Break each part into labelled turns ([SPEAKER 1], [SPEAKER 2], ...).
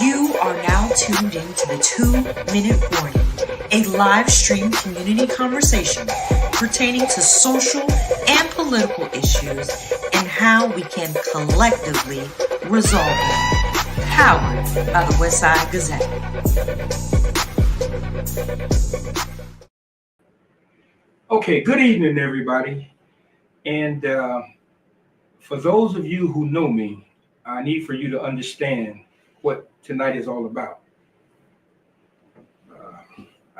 [SPEAKER 1] You are now tuned into the 2-Minute Warning, a live stream community conversation pertaining to social and political issues and how we can collectively resolve them. Powered by the Westside Gazette.
[SPEAKER 2] Okay, good evening, everybody. And for those of you who know me, I need for you to understand what tonight is all about.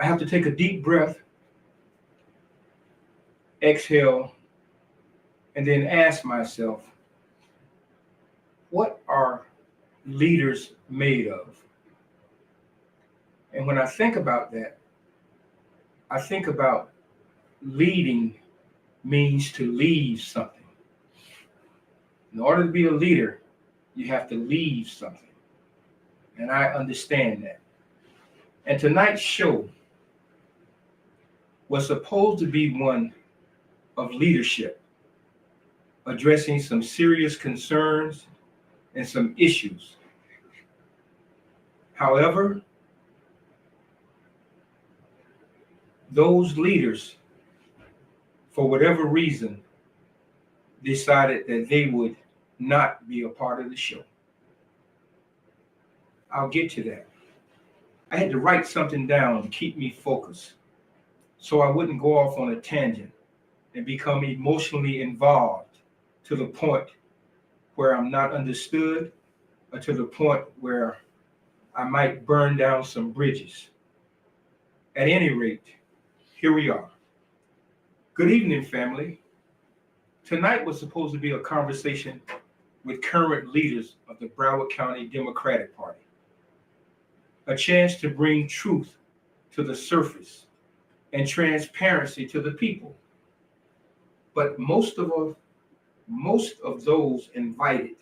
[SPEAKER 2] I have to take a deep breath, exhale, and then ask myself, what are leaders made of? And when I think about that, I think about leading means to leave something. In order to be a leader, you have to leave something. And I understand that. And tonight's show was supposed to be one of leadership, addressing some serious concerns and some issues. However, those leaders, for whatever reason, decided that they would not be a part of the show. I'll get to that. I had to write something down to keep me focused so I wouldn't go off on a tangent and become emotionally involved to the point where I'm not understood or to the point where I might burn down some bridges. At any rate, here we are. Good evening, family. Tonight was supposed to be a conversation with current leaders of the Broward County Democratic Party. A chance to bring truth to the surface and transparency to the people. But most of those invited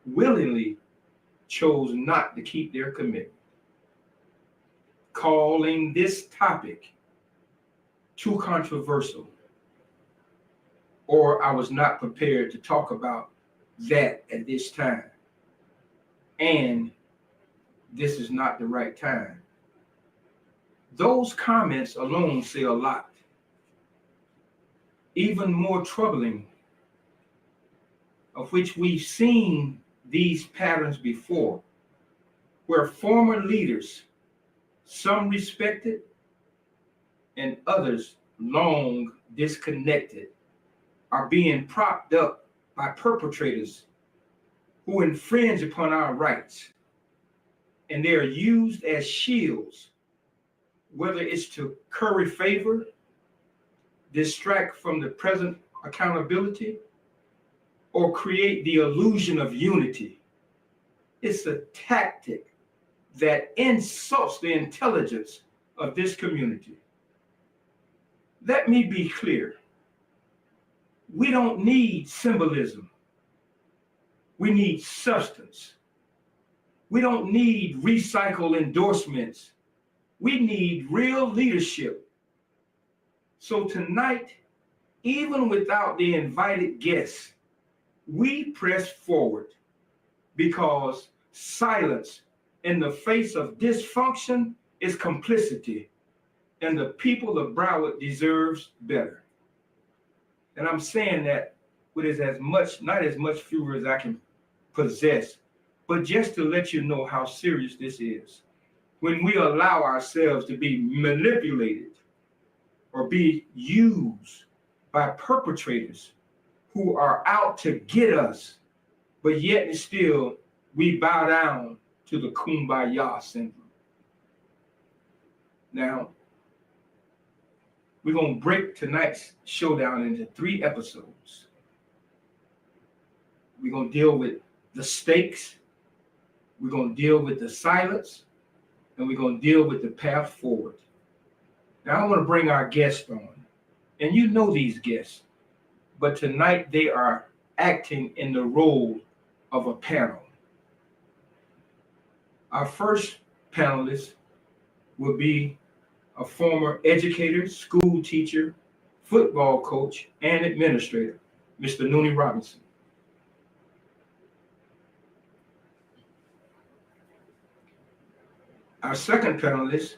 [SPEAKER 2] willingly chose not to keep their commitment, calling this topic too controversial, or I was not prepared to talk about that at this time, and this is not the right time. Those comments alone say a lot. Even more troubling, of which we've seen these patterns before, where former leaders, some respected and others long disconnected, are being propped up by perpetrators who infringe upon our rights. And they are used as shields, whether it's to curry favor, distract from the present accountability, or create the illusion of unity. It's a tactic that insults the intelligence of this community. Let me be clear. We don't need symbolism. We need substance. We don't need recycled endorsements. We need real leadership. So tonight, even without the invited guests, we press forward because silence in the face of dysfunction is complicity, and the people of Broward deserves better. And I'm saying that with not as much fewer as I can possess, but just to let you know how serious this is. When we allow ourselves to be manipulated or be used by perpetrators who are out to get us, but yet and still we bow down to the kumbaya syndrome. Now, we're going to break tonight's showdown into 3 episodes. We're going to deal with the stakes, we're going to deal with the silence, and we're going to deal with the path forward. Now, I want to bring our guests on. And you know these guests, but tonight they are acting in the role of a panel. Our first panelist will be a former educator, school teacher, football coach, and administrator, Mr. Noonie Robinson. Our second panelist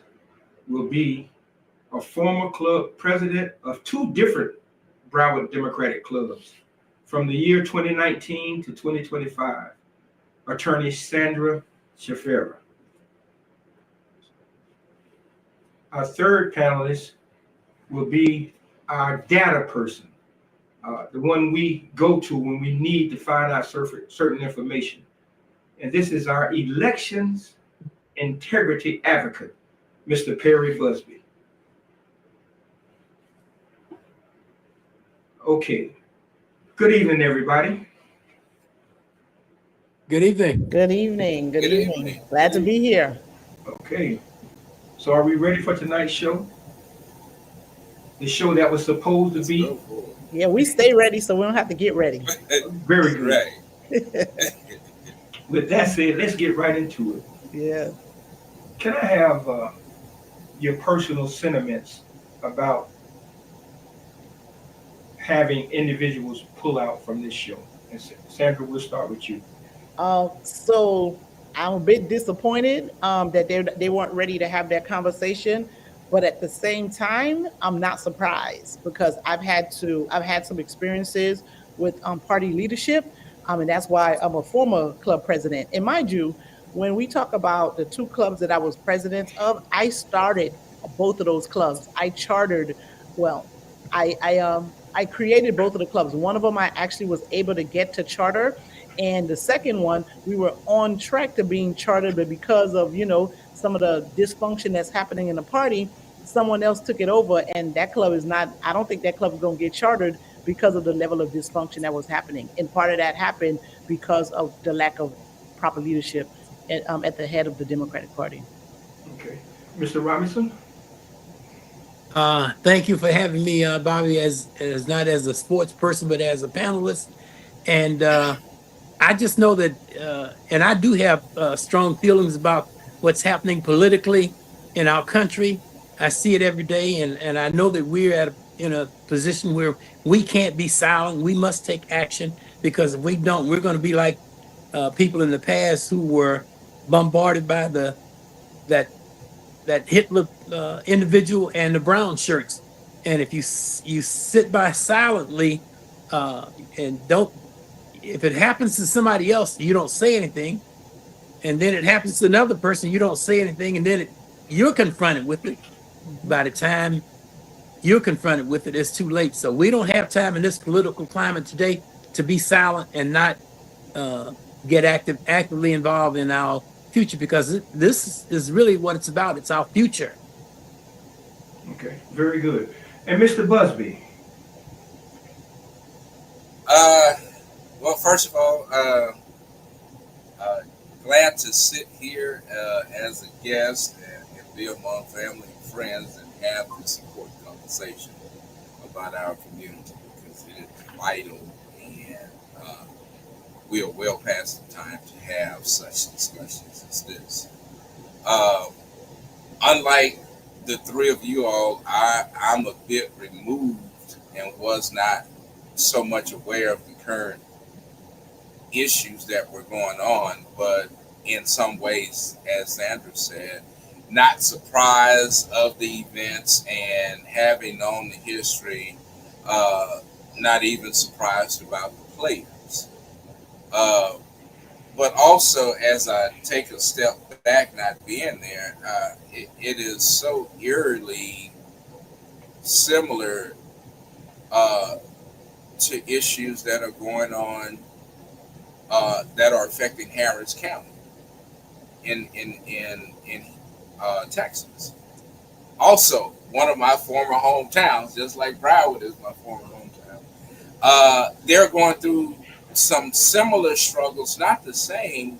[SPEAKER 2] will be a former club president of two different Broward Democratic clubs from the year 2019 to 2025, attorney Sandra Shafera. Our third panelist will be our data person, the one we go to when we need to find out certain information. And this is our elections integrity advocate, Mr. Perry Busby. Okay. Good evening, everybody.
[SPEAKER 3] Good evening.
[SPEAKER 4] Good evening. Good evening. Glad to be here.
[SPEAKER 2] Okay. So are we ready for tonight's show? The show that was supposed to be.
[SPEAKER 4] Yeah, we stay ready so we don't have to get ready.
[SPEAKER 2] Very good.
[SPEAKER 5] Right.
[SPEAKER 2] With that said, let's get right into it.
[SPEAKER 4] Yeah.
[SPEAKER 2] Can I have your personal sentiments about having individuals pull out from this show? And Sandra, we'll start with you.
[SPEAKER 4] So I'm a bit disappointed that they weren't ready to have that conversation, but at the same time, I'm not surprised because I've had some experiences with party leadership, and that's why I'm a former club president. And mind you, when we talk about the two clubs that I was president of, I started both of those clubs. I chartered, well, I created both of the clubs. One of them I actually was able to get to charter, and the second one we were on track to being chartered, but because of some of the dysfunction that's happening in the party, someone else took it over, and that club is not. I don't think that club is going to get chartered because of the level of dysfunction that was happening, and part of that happened because of the lack of proper leadership at the head of the Democratic Party.
[SPEAKER 2] Okay, Mr. Robinson.
[SPEAKER 3] Thank you for having me, Bobby, as not as a sports person, but as a panelist. And I just know that, and I do have strong feelings about what's happening politically in our country. I see it every day, and I know that we're in a position where we can't be silent. We must take action, because if we don't, we're going to be like people in the past who were bombarded by that Hitler individual and the brown shirts. And if you sit by silently and don't, if it happens to somebody else, you don't say anything, and then it happens to another person, you don't say anything, and then you're confronted with it. By the time you're confronted with it, it's too late. So we don't have time in this political climate today to be silent and not get actively involved in our future, because this is really what it's about. It's our future.
[SPEAKER 2] Okay, very good. And Mr. Busby.
[SPEAKER 5] Well, first of all, glad to sit here as a guest and be among family and friends and have this important conversation about our community, because it is vital, and we are well past the time to have such discussions as this. Unlike the three of you all, I'm a bit removed and was not so much aware of the current issues that were going on, but in some ways, as Sandra said, not surprised of the events, and having known the history, not even surprised about the players. But also, as I take a step back, not being there, it is so eerily similar to issues that are going on that are affecting Harris County in Texas. Also, one of my former hometowns, just like Broward is my former hometown, they're going through some similar struggles, not the same,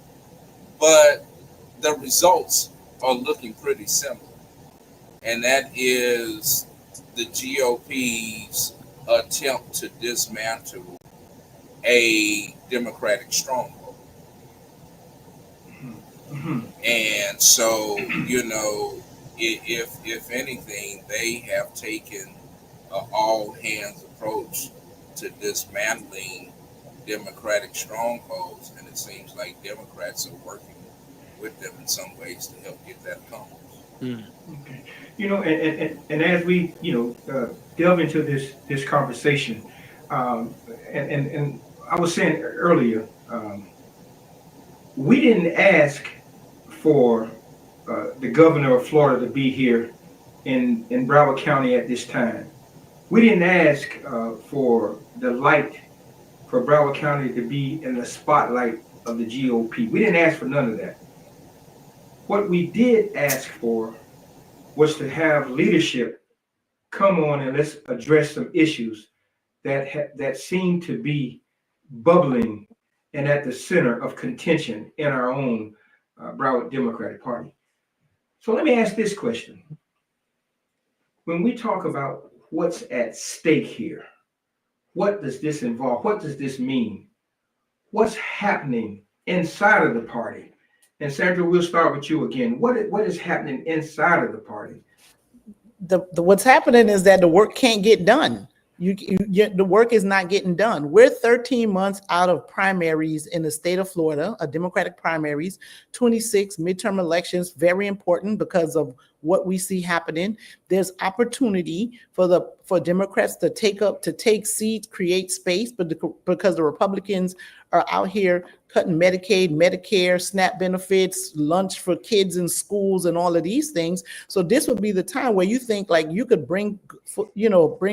[SPEAKER 5] but the results are looking pretty similar. And that is the GOP's attempt to dismantle a Democratic stronghold.
[SPEAKER 2] Mm-hmm.
[SPEAKER 5] And so, if anything, they have taken an all hands approach to dismantling Democratic strongholds, and it seems like Democrats are working with them in some ways to help get that accomplished.
[SPEAKER 2] Okay. And as we, delve into this conversation, and I was saying earlier, we didn't ask for the governor of Florida to be here in Broward County at this time. We didn't ask for the light for Broward County to be in the spotlight of the GOP. We didn't ask for none of that. What we did ask for was to have leadership come on and let's address some issues that seem to be bubbling and at the center of contention in our own Broward Democratic Party. So let me ask this question. When we talk about what's at stake here, what does this involve? What does this mean? What's happening inside of the party? And Sandra, we'll start with you again. What is happening inside of the party?
[SPEAKER 4] What's happening is that the work can't get done. The work is not getting done. We're 13 months out of primaries in the state of Florida, Democratic primaries, 26 midterm elections, very important because of what we see happening. There's opportunity for Democrats to take seats, create space, but because the Republicans are out here cutting Medicaid, Medicare, SNAP benefits, lunch for kids in schools, and all of these things. So this would be the time where you think like you could bring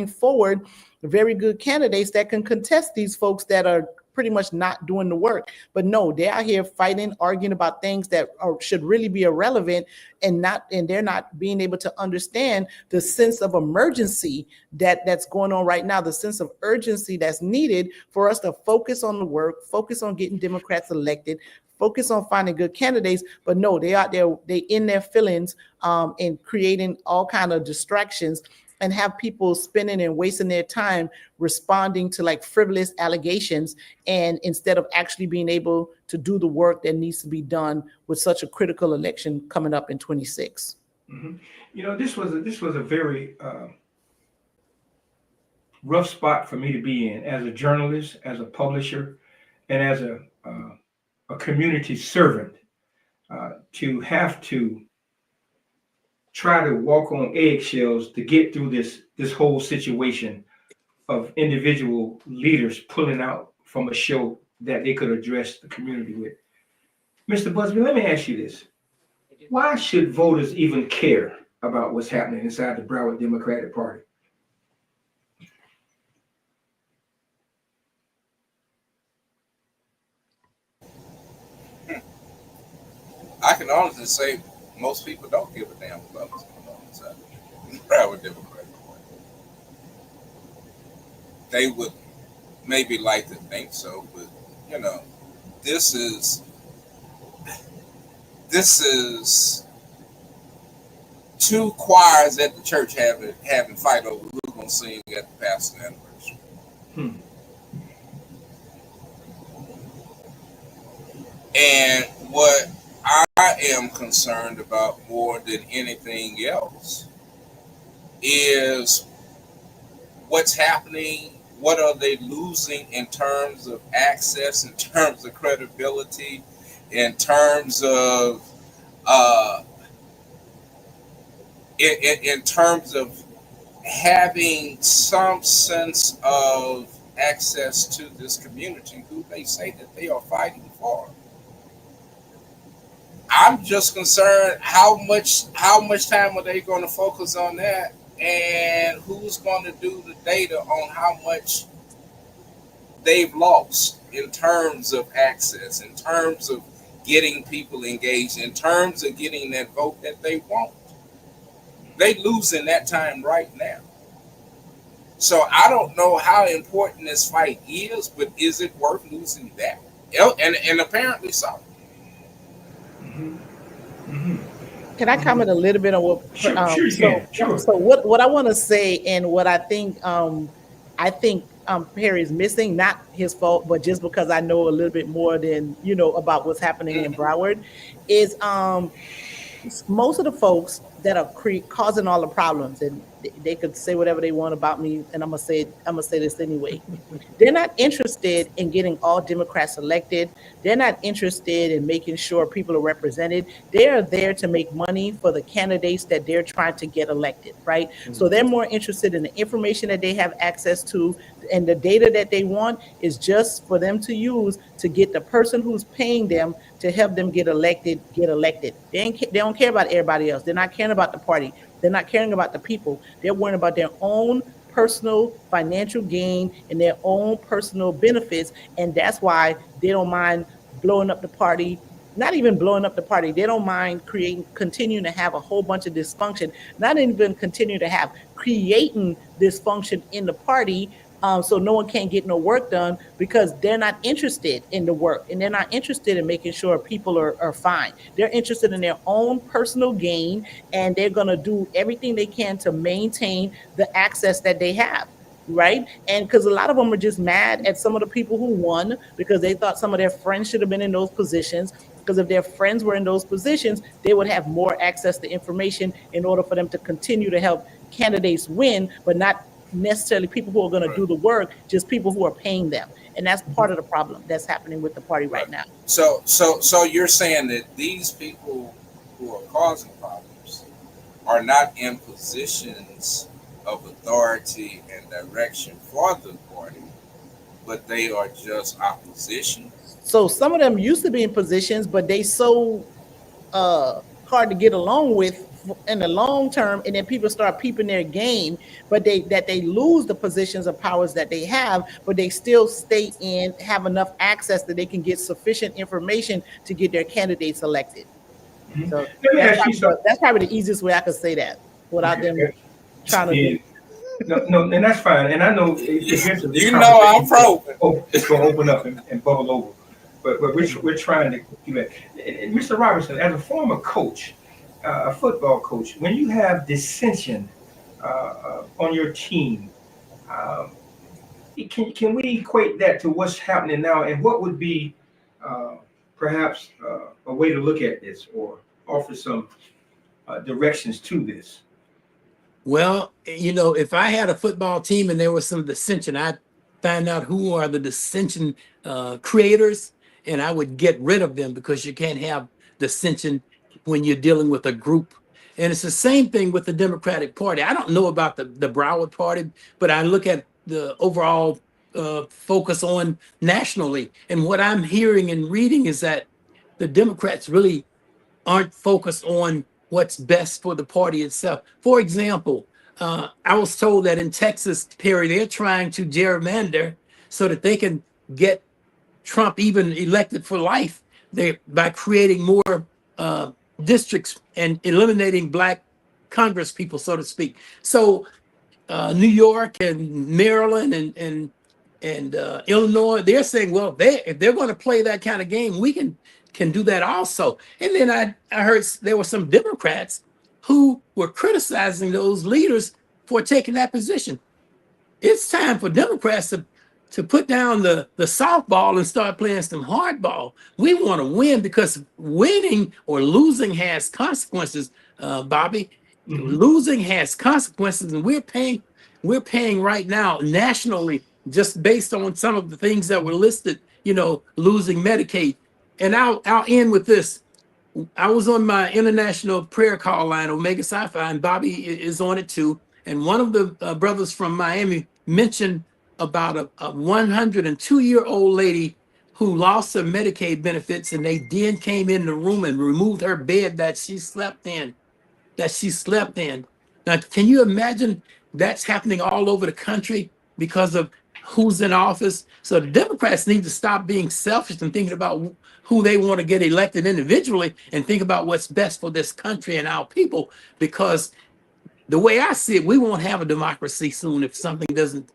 [SPEAKER 4] forward very good candidates that can contest these folks that are pretty much not doing the work. But no, they're out here fighting, arguing about things that should really be irrelevant, and they're not being able to understand the sense of emergency that's going on right now, the sense of urgency that's needed for us to focus on the work, focus on getting Democrats elected, focus on finding good candidates. But no, they out there, they in their feelings and creating all kind of distractions, and have people spending and wasting their time responding to like frivolous allegations, and instead of actually being able to do the work that needs to be done with such a critical election coming up in 26.
[SPEAKER 2] Mm-hmm. This was a very rough spot for me to be in as a journalist, as a publisher, and as a community servant, to have to try to walk on eggshells to get through this whole situation of individual leaders pulling out from a show that they could address the community with. Mr. Busby, let me ask you this. Why should voters even care about what's happening inside the Broward Democratic Party?
[SPEAKER 5] I can honestly say most people don't give a damn about what's going on inside the Broward Democratic Party. They would maybe like to think so, but this is two choirs at the church having fight over who's gonna sing at the pastor's anniversary. And what I am concerned about more than anything else is what's happening. What are they losing in terms of access, in terms of credibility, in terms of in terms of having some sense of access to this community who they say that they are fighting for? I'm just concerned how much time are they going to focus on that, and who's going to do the data on how much they've lost in terms of access, in terms of getting people engaged, in terms of getting that vote that they want. They losing that time right now. So I don't know how important this fight is, but is it worth losing that? And apparently so.
[SPEAKER 4] Can I comment a little bit on what?
[SPEAKER 2] Sure.
[SPEAKER 4] So what I want to say, and what I think Perry is missing, not his fault, but just because I know a little bit more than about what's happening in Broward, is most of the folks that are causing all the problems, and They could say whatever they want about me, and I'm gonna say this anyway. They're not interested in getting all Democrats elected. They're not interested in making sure people are represented. They are there to make money for the candidates that they're trying to get elected, right? So they're more interested in the information that they have access to, and the data that they want is just for them to use to get the person who's paying them to help them get elected. They don't care about everybody else. They're not caring about the party. They're not caring about the people. They're worrying about their own personal financial gain and their own personal benefits. And that's why they don't mind blowing up the party. Not even blowing up the party. They don't mind continuing to have a whole bunch of dysfunction, not even continue to have creating dysfunction in the party. So no one can't get no work done because they're not interested in the work, and they're not interested in making sure people are fine. They're interested in their own personal gain, and they're going to do everything they can to maintain the access that they have, right? And because a lot of them are just mad at some of the people who won because they thought some of their friends should have been in those positions. Because if their friends were in those positions, they would have more access to information in order for them to continue to help candidates win, but not necessarily people who are going to do the work, just people who are paying them. And that's part of the problem that's happening with the party right now.
[SPEAKER 5] So you're saying that these people who are causing problems are not in positions of authority and direction for the party, but they are just opposition.
[SPEAKER 4] So some of them used to be in positions, but they so hard to get along with in the long term, and then people start peeping their game, but they lose the positions of powers that they have, but they still stay in, have enough access that they can get sufficient information to get their candidates elected.
[SPEAKER 2] Mm-hmm.
[SPEAKER 4] So that's probably the easiest way I could say that without them trying to do.
[SPEAKER 2] No, and that's fine. And I know
[SPEAKER 5] I'm probing.
[SPEAKER 2] It's going to open up and bubble over. But we're trying to do that. And Mr. Robertson, as a former coach, a football coach, when you have dissension on your team, can we equate that to what's happening now? And what would be perhaps a way to look at this or offer some directions to this?
[SPEAKER 3] Well, if I had a football team and there was some dissension, I'd find out who are the dissension creators, and I would get rid of them, because you can't have dissension when you're dealing with a group. And it's the same thing with the Democratic Party. I don't know about the Broward Party, but I look at the overall focus on nationally. And what I'm hearing and reading is that the Democrats really aren't focused on what's best for the party itself. For example, I was told that in Texas, Perry, they're trying to gerrymander so that they can get Trump even elected for life by creating more districts and eliminating Black Congress people, so to speak. So New York and Maryland and Illinois, they're saying, well, if they're going to play that kind of game, we can do that also. And then I heard there were some Democrats who were criticizing those leaders for taking that position. It's time for Democrats to put down the softball and start playing some hardball. We want to win, because winning or losing has consequences, Bobby. Mm-hmm. Losing has consequences, and we're paying right now nationally, just based on some of the things that were listed, losing Medicaid. And I'll end with this. I was on my international prayer call line, Omega Sci-Fi, and Bobby is on it too. And one of the brothers from Miami mentioned about a 102-year-old lady who lost her Medicaid benefits, and they then came in the room and removed her bed that she slept in. Now, can you imagine that's happening all over the country because of who's in office? So the Democrats need to stop being selfish and thinking about who they want to get elected individually, and think about what's best for this country and our people, because the way I see it, we won't have a democracy soon if something doesn't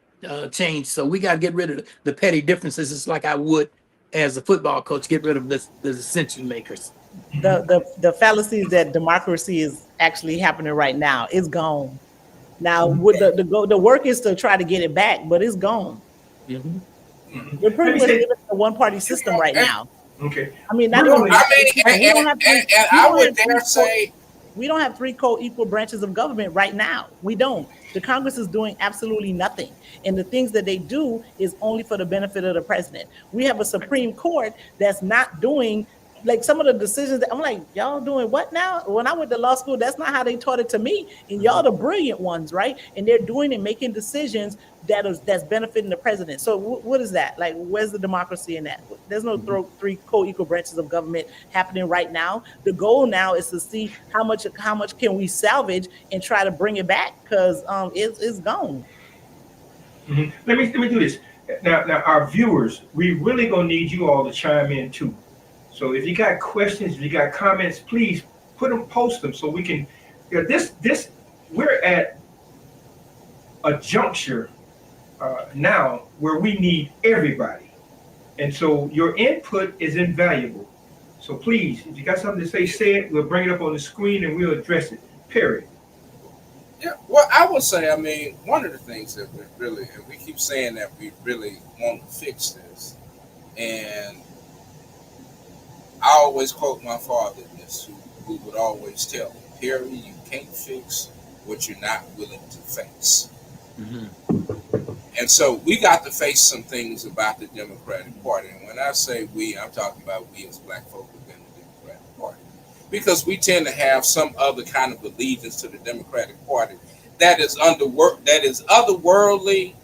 [SPEAKER 3] change. So we got to get rid of the petty differences, just like I would as a football coach get rid of the dissension makers.
[SPEAKER 4] The fallacies that democracy is actually happening right now is gone. Now, with the work is to try to get it back, but it's gone. Mm-hmm. We're pretty much living in a one-party system right now.
[SPEAKER 2] Okay.
[SPEAKER 4] I mean,
[SPEAKER 5] I would dare say
[SPEAKER 4] We don't have three co-equal branches of government right now. We don't. The Congress is doing absolutely nothing. And the things that they do is only for the benefit of the president. We have a Supreme Court that's not doing, like, some of the decisions that I'm like, y'all doing what now? When I went to law school, that's not how they taught it to me. And y'all the brilliant ones, right? And they're doing and making decisions that's benefiting the president. So what is that? Like, where's the democracy in that? There's no three co-equal branches of government happening right now. The goal now is to see how much can we salvage and try to bring it back, because it's gone.
[SPEAKER 2] Let me do this. Now, our viewers, we really gonna need you all to chime in too. So if you got questions, if you got comments, please post them so we can. We're at a juncture now where we need everybody, and so your input is invaluable. So please, if you got something to say it. We'll bring it up on the screen and we'll address it. Period.
[SPEAKER 5] Yeah, well, I would say, I mean, one of the things that we keep saying that we really want to fix this, and I always quote my father in this, who would always tell me, Perry, you can't fix what you're not willing to face. And so we got to face some things about the Democratic Party. And when I say we, I'm talking about we as black folk within the Democratic Party. Because we tend to have some other kind of allegiance to the Democratic Party that is otherworldly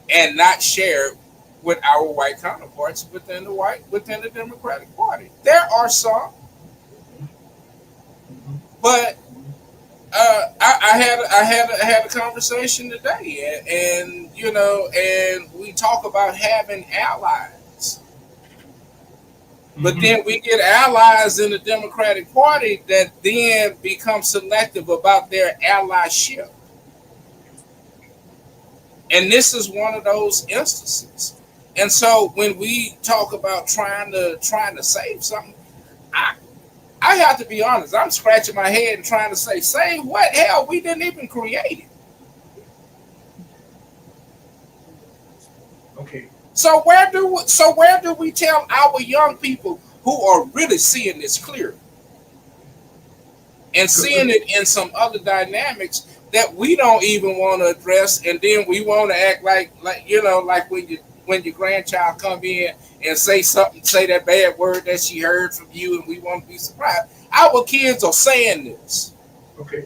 [SPEAKER 5] and not shared with our white counterparts within the Democratic Party. There are some, but I had a conversation today, and we talk about having allies, but then we get allies in the Democratic Party that then become selective about their allyship, and this is one of those instances. And so when we talk about trying to save something, I have to be honest. I'm scratching my head and trying to save what? Hell, we didn't even create it.
[SPEAKER 2] Okay.
[SPEAKER 5] So where do we tell our young people who are really seeing this clearly and seeing it in some other dynamics that we don't even want to address, and then we want to act like when your grandchild come in and say that bad word that she heard from you, and we want to be surprised. Our kids are saying this.
[SPEAKER 2] Okay.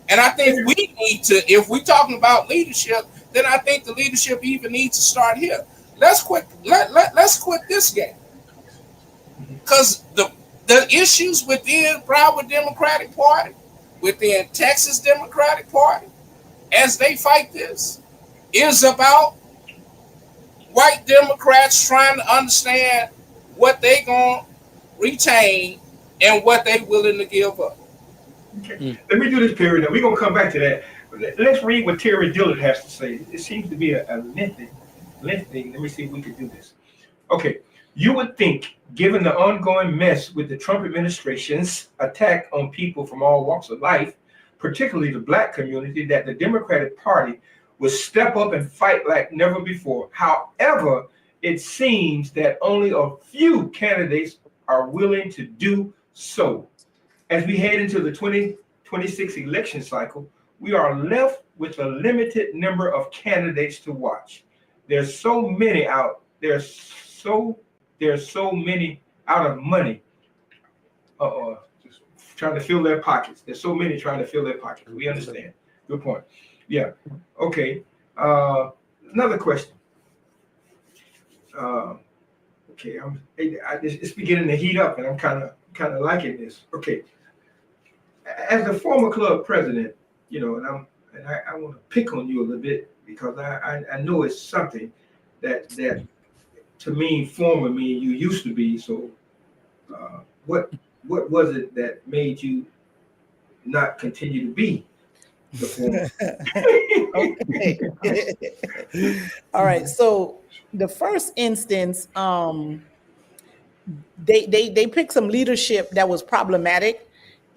[SPEAKER 5] And I think we need to, if we're talking about leadership, then I think the leadership even needs to start here. Let's quit this game. Because the issues within Broward Democratic Party, within Texas Democratic Party, as they fight this, is about white Democrats trying to understand what they gonna retain and what they willing to give up.
[SPEAKER 2] Okay. Let me do this, Perry. Now we're gonna come back to that. Let's read what Terry Dillard has to say. It seems to be a lengthy. Let me see if we can do this. Okay. You would think, given the ongoing mess with the Trump administration's attack on people from all walks of life, particularly the black community, that the Democratic Party would step up and fight like never before. However, it seems that only a few candidates are willing to do so. As we head into the 2026 election cycle, we are left with a limited number of candidates to watch. There's so many out. There's so many out of money. Just trying to fill their pockets. There's so many trying to fill their pockets. We understand. Good point. Yeah. Okay. Another question. Okay. It's beginning to heat up, and I'm kind of liking this. Okay. As the former club president, and I want to pick on you a little bit because I know it's something that to me, former me, you used to be. So, what was it that made you not continue to be the former?
[SPEAKER 4] Okay. All right. So the first instance, they picked some leadership that was problematic.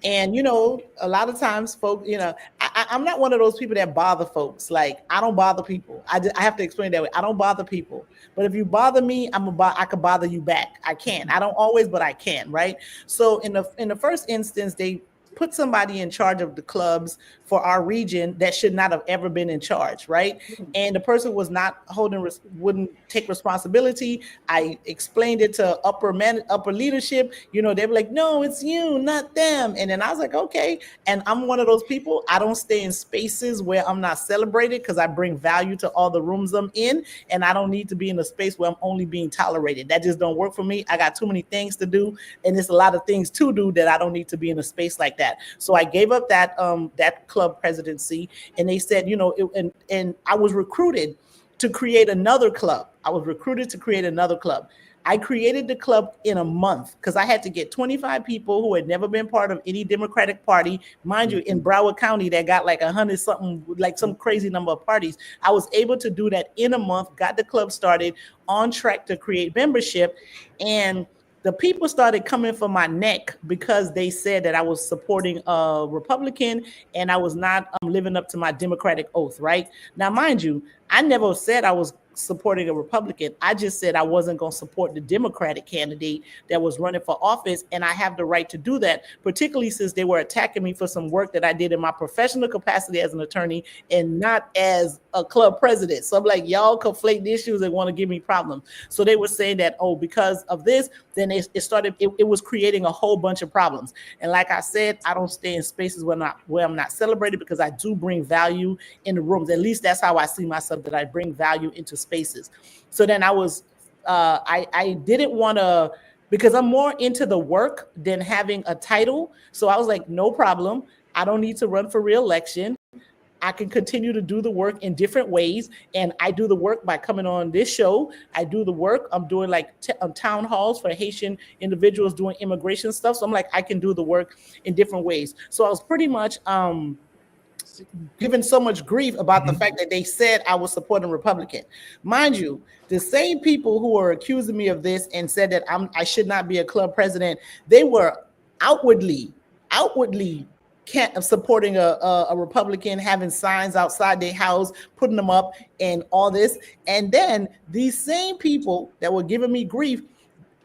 [SPEAKER 4] And, a lot of times folks, I'm not one of those people that bother folks. Like, I don't bother people. I have to explain that way. I don't bother people. But if you bother me, I could bother you back. I can. I don't always, but I can, right? So in the first instance, they put somebody in charge of the clubs for our region that should not have ever been in charge, right? And the person was not wouldn't take responsibility. I explained it to upper leadership. You know, they were like, no, it's you, not them. And then I was like, okay. And I'm one of those people, I don't stay in spaces where I'm not celebrated because I bring value to all the rooms I'm in. And I don't need to be in a space where I'm only being tolerated. That just don't work for me. I got too many things to do. And there's a lot of things to do that I don't need to be in a space like that. So I gave up that club presidency, and they said, you know, and I was recruited to create another club. I created the club in a month because I had to get 25 people who had never been part of any Democratic Party. Mind you, in Broward County, that got like 100 something, like some crazy number of parties. I was able to do that in a month, got the club started, on track to create membership. And the people started coming for my neck because they said that I was supporting a Republican and I was not living up to my Democratic oath, right? Now, mind you, I never said I was supporting a Republican. I just said I wasn't going to support the Democratic candidate that was running for office, and I have the right to do that, particularly since they were attacking me for some work that I did in my professional capacity as an attorney and not as a club president. So I'm like, y'all conflate the issues and want to give me problems. So they were saying that, oh, because of this, then it was creating a whole bunch of problems. And like I said, I don't stay in spaces where I'm not celebrated because I do bring value in the rooms. At least that's how I see myself, that I bring value into spaces. So then I didn't want to, because I'm more into the work than having a title. So I was like, no problem. I don't need to run for re-election. I can continue to do the work in different ways. And I do the work by coming on this show. I do the work. I'm doing like town halls for Haitian individuals doing immigration stuff. So I'm like, I can do the work in different ways. So I was pretty much given so much grief about the fact that they said I was supporting Republican. Mind you, the same people who were accusing me of this and said that I should not be a club president, they were outwardly supporting a Republican, having signs outside their house, putting them up and all this. And then these same people that were giving me grief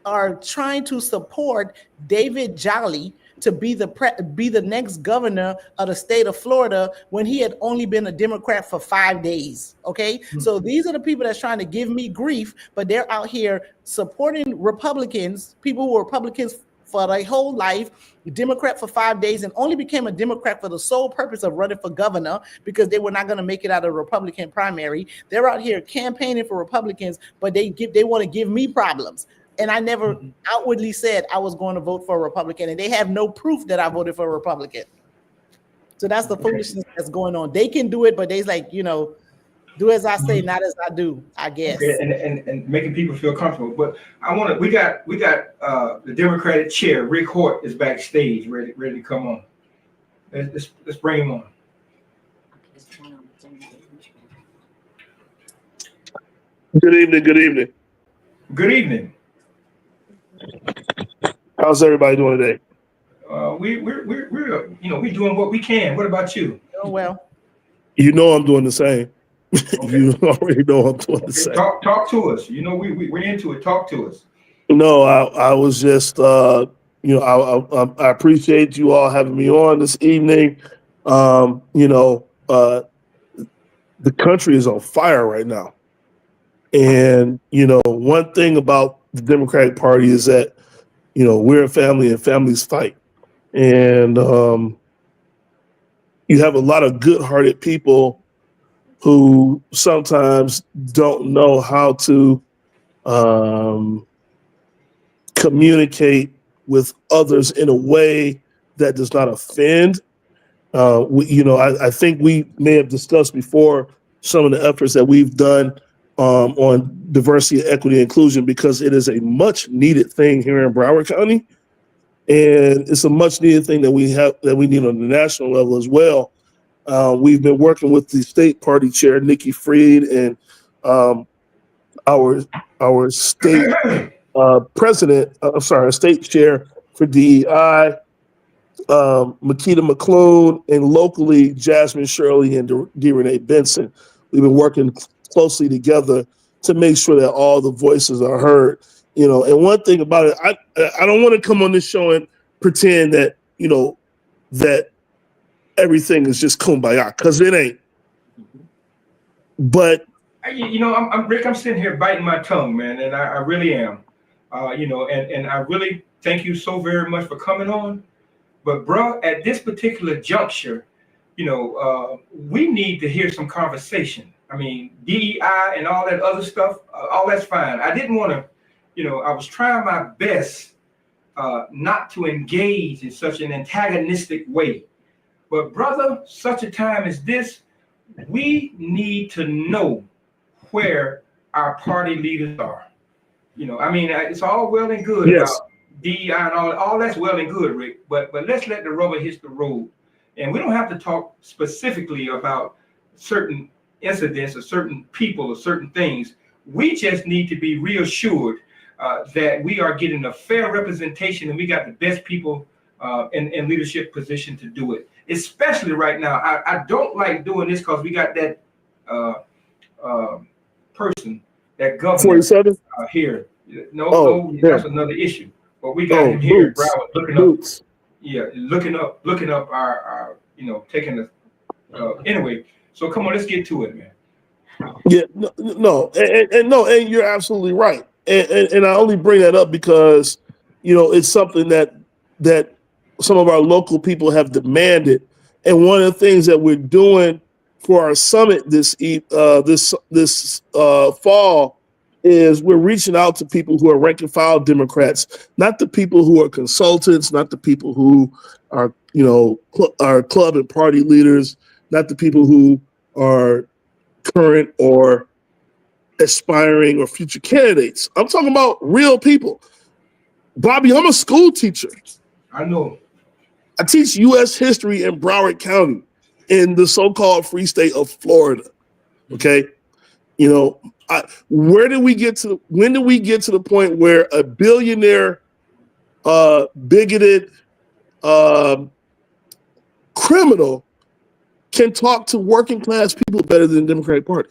[SPEAKER 4] are trying to support David Jolly to be the next governor of the state of Florida when he had only been a Democrat for 5 days. Okay, so these are the people that's trying to give me grief, but they're out here supporting Republicans, people who were Republicans for their whole life, Democrat for 5 days, and only became a Democrat for the sole purpose of running for governor because they were not going to make it out of the Republican primary. They're out here campaigning for Republicans, but they want to give me problems. And I never outwardly said I was going to vote for a Republican, and they have no proof that I voted for a Republican. So that's the foolishness that's going on. They can do it, but they's like, you know, do as I say, not as I do, I guess.
[SPEAKER 2] Okay, and making people feel comfortable. But we got the Democratic chair, Rick Hort, is backstage, ready to come on. Let's bring him on.
[SPEAKER 6] Good evening. Good evening.
[SPEAKER 2] Good evening.
[SPEAKER 6] How's everybody doing today?
[SPEAKER 2] We're doing what we can. What about you?
[SPEAKER 4] Oh well.
[SPEAKER 6] You know I'm doing the same.
[SPEAKER 2] Okay.
[SPEAKER 6] You already know I'm doing the same.
[SPEAKER 2] Talk to us. You know we're into it. Talk to us.
[SPEAKER 6] No, I was just I appreciate you all having me on this evening. The country is on fire right now. And, one thing about the Democratic Party is that, we're a family and families fight. And you have a lot of good-hearted people who sometimes don't know how to communicate with others in a way that does not offend. I think we may have discussed before some of the efforts that we've done on diversity, equity, and inclusion, because it is a much needed thing here in Broward County. And it's a much needed thing that we need on the national level as well. We've been working with the state party chair, Nikki Freed, and our state state chair for DEI, Makita McClune, and locally Jasmine Shirley and D. Renee Benson. We've been working closely together to make sure that all the voices are heard. And one thing about it, I don't want to come on this show and pretend that, that everything is just kumbaya, because it ain't. But
[SPEAKER 2] You know, I'm Rick. I'm sitting here biting my tongue, man, and I really am. You know, and I really thank you so very much for coming on. But bro, at this particular juncture, you know, we need to hear some conversation. I mean, DEI and all that other stuff, all that's fine. I didn't want to, you know, I was trying my best not to engage in such an antagonistic way. But brother, such a time as this, we need to know where our party leaders are. You know, I mean, it's all well and good
[SPEAKER 6] yes,
[SPEAKER 2] about DEI and all that's well and good, Rick. But let's let the rubber hit the road. And we don't have to talk specifically about certain incidents or certain people or certain things. We just need to be reassured that we are getting a fair representation and we got the best people in leadership position to do it. Especially right now. I don't like doing this because we got that person, that governor
[SPEAKER 6] 47.
[SPEAKER 2] here. No, that's another issue. But we got him here, Broward, looking up our you know, taking the anyway. So come on, let's get to it, man.
[SPEAKER 6] Yeah, no, and you're absolutely right. And I only bring that up because, you know, it's something that some of our local people have demanded. And one of the things that we're doing for our summit this fall is we're reaching out to people who are rank and file Democrats, not the people who are consultants, not the people who are, you know, are club and party leaders, not the people who are current or aspiring or future candidates. I'm talking about real people. Bobby, I'm a school teacher.
[SPEAKER 2] I know.
[SPEAKER 6] I teach U.S. history in Broward County in the so-called free state of Florida. Okay. You know, when do we get to the point where a billionaire, bigoted, criminal can talk to working class people better than the Democratic Party?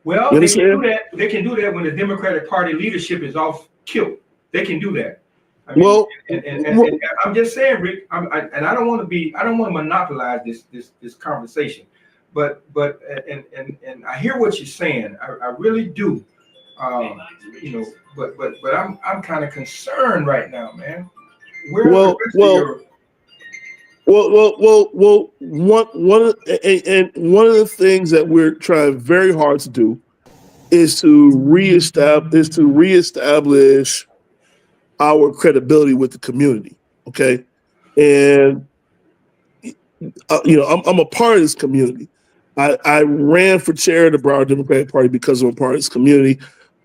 [SPEAKER 2] Well, they can do that. They can do that when the Democratic Party leadership is off killed. They can do that. I mean, and I'm just saying, Rick. I don't want to monopolize this conversation, but I hear what you're saying. I really do. You know, but I'm kind of concerned right now, man. One of
[SPEAKER 6] the things that we're trying very hard to do is to reestablish our credibility with the community. Okay, and you know, I'm a part of this community. I ran for chair of the Broward Democratic Party because I'm a part of this community.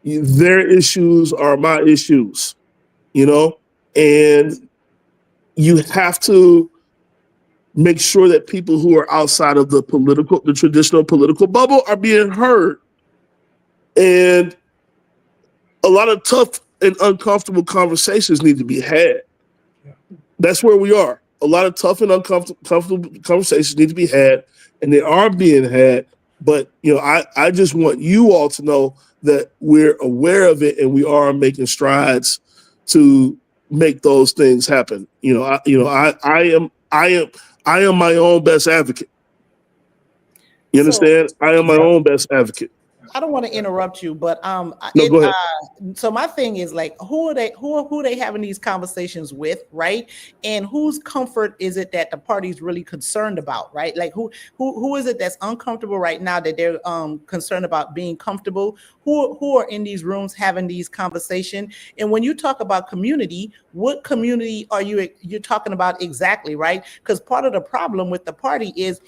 [SPEAKER 6] Their issues are my issues, you know, and you have to make sure that people who are outside of the traditional political bubble are being heard. And a lot of tough and uncomfortable conversations need to be had. That's where we are. A lot of tough and uncomfortable conversations need to be had, and they are being had. But, you know, I just want you all to know that we're aware of it and we are making strides to make those things happen. I am my own best advocate. You understand? I am my own best advocate.
[SPEAKER 4] I don't want to interrupt you, but
[SPEAKER 6] go ahead.
[SPEAKER 4] So my thing is, like, who are they having these conversations with, right? And whose comfort is it that the party's really concerned about, right? Like who is it that's uncomfortable right now that they're concerned about being comfortable? Who are in these rooms having these conversations? And when you talk about community, what community are you're talking about exactly, right? Because part of the problem with the party is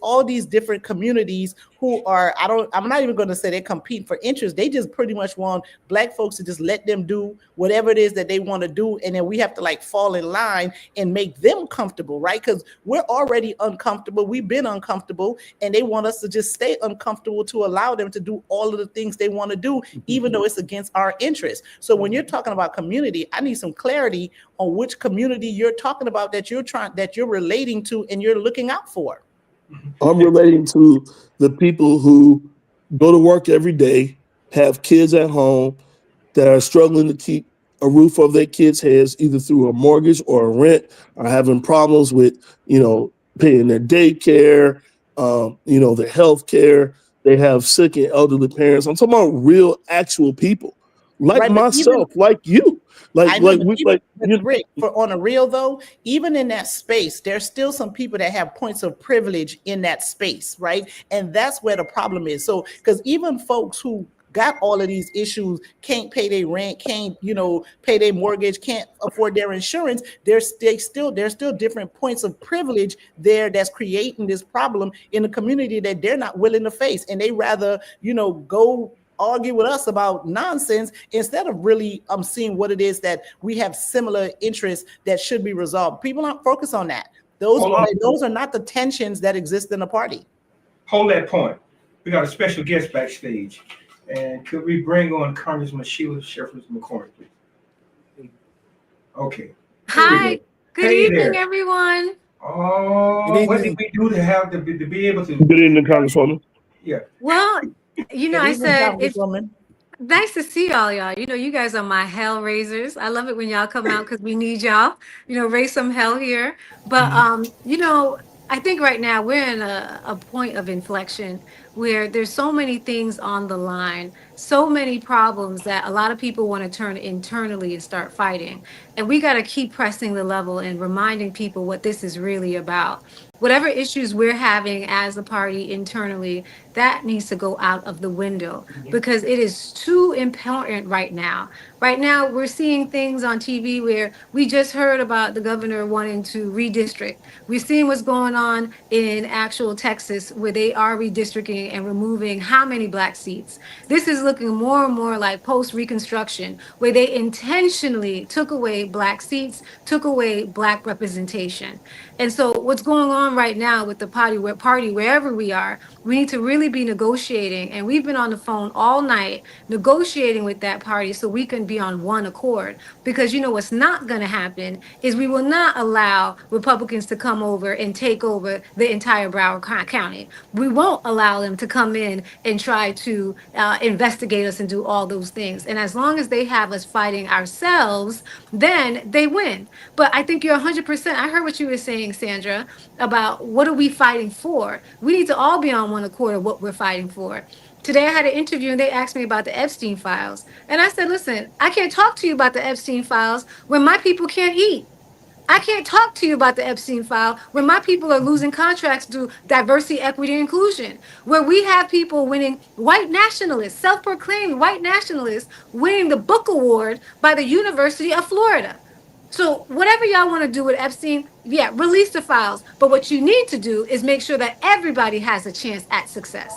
[SPEAKER 4] all these different communities who are, I'm not even going to say they compete for interest. They just pretty much want Black folks to just let them do whatever it is that they want to do. And then we have to like fall in line and make them comfortable, right? Because we're already uncomfortable. We've been uncomfortable, and they want us to just stay uncomfortable to allow them to do all of the things they want to do, even though it's against our interests. So when you're talking about community, I need some clarity on which community you're talking about that you're relating to and you're looking out for.
[SPEAKER 6] I'm relating to the people who go to work every day, have kids at home, that are struggling to keep a roof over their kids' heads, either through a mortgage or a rent, are having problems with, paying their daycare, their health care. They have sick and elderly parents. I'm talking about real, actual people like
[SPEAKER 4] Right, but even
[SPEAKER 6] myself, like you,
[SPEAKER 4] I know, but Rick,
[SPEAKER 6] you.
[SPEAKER 4] for on a real though, even in that space, there's still some people that have points of privilege in that space, right? And that's where the problem is. So, because even folks who got all of these issues can't pay their rent, can't pay their mortgage, can't afford their insurance. There's still different points of privilege there that's creating this problem in the community that they're not willing to face, and they rather go argue with us about nonsense instead of really seeing what it is that we have similar interests that should be resolved. People aren't focused on that. Those are not the tensions that exist in the party.
[SPEAKER 2] Hold that point. We got a special guest backstage. And could we bring on Congressman Sheila Sheffers McCormick, please? Okay.
[SPEAKER 7] Hi. Good
[SPEAKER 2] Hey
[SPEAKER 7] evening,
[SPEAKER 2] there.
[SPEAKER 7] everyone.
[SPEAKER 2] Oh, what did we do to be able to?
[SPEAKER 6] Good evening, Congresswoman.
[SPEAKER 2] Yeah.
[SPEAKER 7] Well, I said it's
[SPEAKER 4] woman.
[SPEAKER 7] nice to see y'all. You guys are my hell raisers. I love it when y'all come out because we need y'all. Raise some hell here. But I think right now we're in a point of inflection where there's so many things on the line, so many problems that a lot of people want to turn internally and start fighting. And we got to keep pressing the level and reminding people what this is really about. Whatever issues we're having as a party internally, that needs to go out of the window because it is too important right now. Right now, we're seeing things on TV where we just heard about the governor wanting to redistrict. We're seeing what's going on in actual Texas where they are redistricting and removing how many black seats. This is looking more and more like post-Reconstruction where they intentionally took away black seats, took away black representation. And so what's going on right now with the party wherever we are, we need to really be negotiating. And we've been on the phone all night negotiating with that party so we can be on one accord. Because what's not going to happen is we will not allow Republicans to come over and take over the entire Broward County. We won't allow them to come in and try to investigate us and do all those things. And as long as they have us fighting ourselves, then they win. But I think you're 100%. I heard what you were saying, Sandra, about what are we fighting for? We need to all be on one accord of what we're fighting for. Today I had an interview and they asked me about the Epstein files. And I said, listen, I can't talk to you about the Epstein files when my people can't eat. I can't talk to you about the Epstein file when my people are losing contracts to diversity, equity, and inclusion, where we have people winning, white nationalists, self-proclaimed white nationalists, winning the book award by the University of Florida. So whatever y'all want to do with Epstein, yeah, release the files. But what you need to do is make sure that everybody has a chance at success.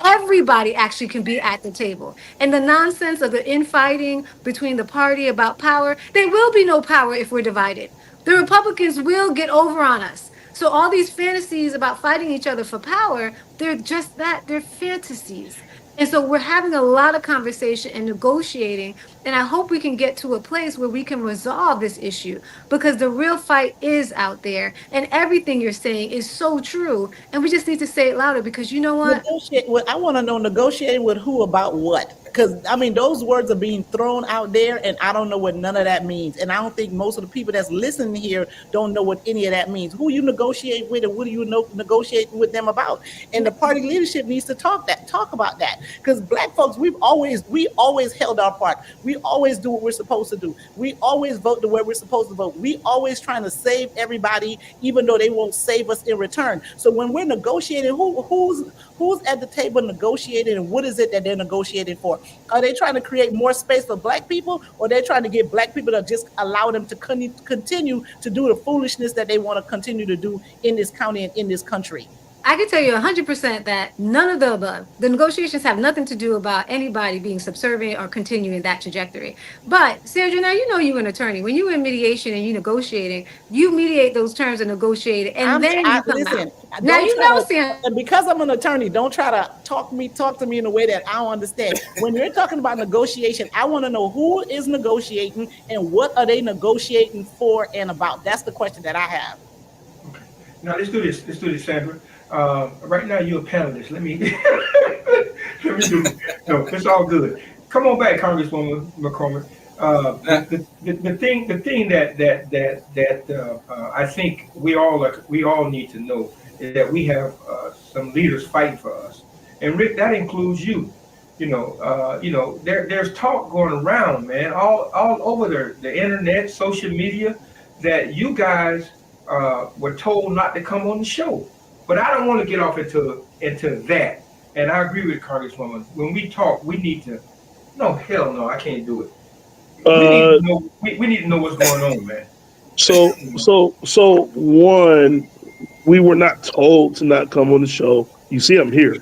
[SPEAKER 7] Everybody actually can be at the table. And the nonsense of the infighting between the party about power, there will be no power if we're divided. The Republicans will get over on us. So all these fantasies about fighting each other for power, they're just that, they're fantasies. And so we're having a lot of conversation and negotiating. And I hope we can get to a place where we can resolve this issue because the real fight is out there. And everything you're saying is so true. And we just need to say it louder because you know what?
[SPEAKER 4] I want to know negotiating with who about what? Because those words are being thrown out there and I don't know what none of that means. And I don't think most of the people that's listening here don't know what any of that means. Who you negotiate with and what do you negotiate with them about? And the party leadership needs to talk about that. Because black folks, we always held our part. We always do what we're supposed to do. We always vote the way we're supposed to vote. We always trying to save everybody, even though they won't save us in return. So when we're negotiating, who's at the table negotiating and what is it that they're negotiating for? Are they trying to create more space for black people or they're trying to get black people to just allow them to continue to do the foolishness that they want to continue to do in this county and in this country?
[SPEAKER 7] I can tell you 100% that none of the above. The negotiations have nothing to do about anybody being subservient or continuing that trajectory. But Sandra, now you're an attorney. When you're in mediation and you're negotiating, you mediate those terms and negotiate it, and then you come out. Now Sandra.
[SPEAKER 4] And because I'm an attorney, don't try to talk to me in a way that I don't understand. When you're talking about negotiation, I want to know who is negotiating and what are they negotiating for and about. That's the question that I have.
[SPEAKER 2] Okay. Now let's do this, Sandra. Right now you're a panelist. Let me do it. No, it's all good. Come on back, Congresswoman McCormick. The thing that I think we all need to know is that we have some leaders fighting for us, and Rick, that includes you. There's talk going around, man, all over the internet, social media, that you guys were told not to come on the show. But I don't want to get off into that. And I agree with Congresswoman. When we talk, we need to. No, hell no, I can't do it. We need to know what's going on, man.
[SPEAKER 6] So one, we were not told to not come on the show. You see, I'm here.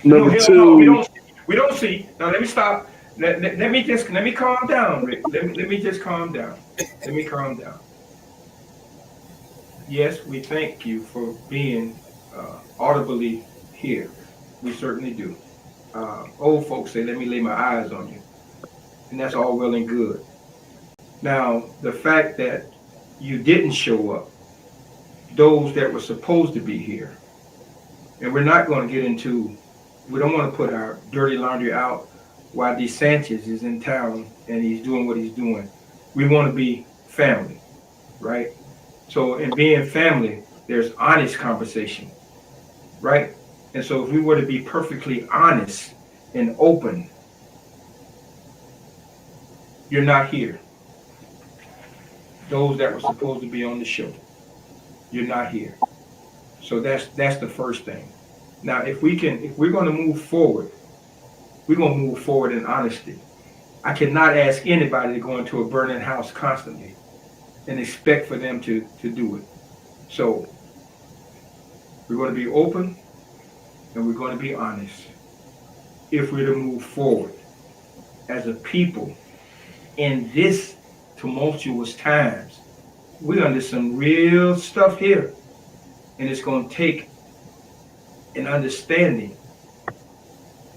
[SPEAKER 6] Number
[SPEAKER 2] no,
[SPEAKER 6] two,
[SPEAKER 2] no, we don't see. Now let me stop. Let me calm down, Rick. Let me just calm down. Let me calm down. Yes, we thank you for being audibly here. We certainly do. Old folks say, "Let me lay my eyes on you," and that's all well and good. Now, the fact that you didn't show up, those that were supposed to be here, and we're not going to get into. We don't want to put our dirty laundry out while DeSantis is in town and he's doing what he's doing. We want to be family, right? So in being family, there's honest conversation, right? And so if we were to be perfectly honest and open, you're not here. Those that were supposed to be on the show, you're not here. So that's the first thing. Now, if we're going to move forward, we're going to move forward in honesty. I cannot ask anybody to go into a burning house constantly and expect for them to do it. So we're going to be open and we're going to be honest. If we're to move forward as a people in this tumultuous times, we're under some real stuff here, and it's going to take an understanding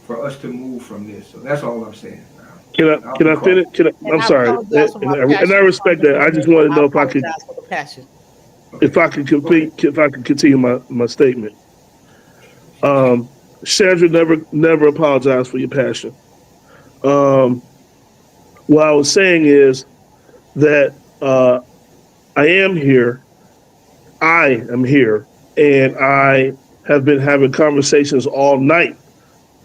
[SPEAKER 2] for us to move from this. So that's all I'm saying.
[SPEAKER 6] Can I finish? I'm sorry, and I respect that. I just want to know if I could, if I could continue my statement. Chandra, never apologize for your passion. What I was saying is that I am here, and I have been having conversations all night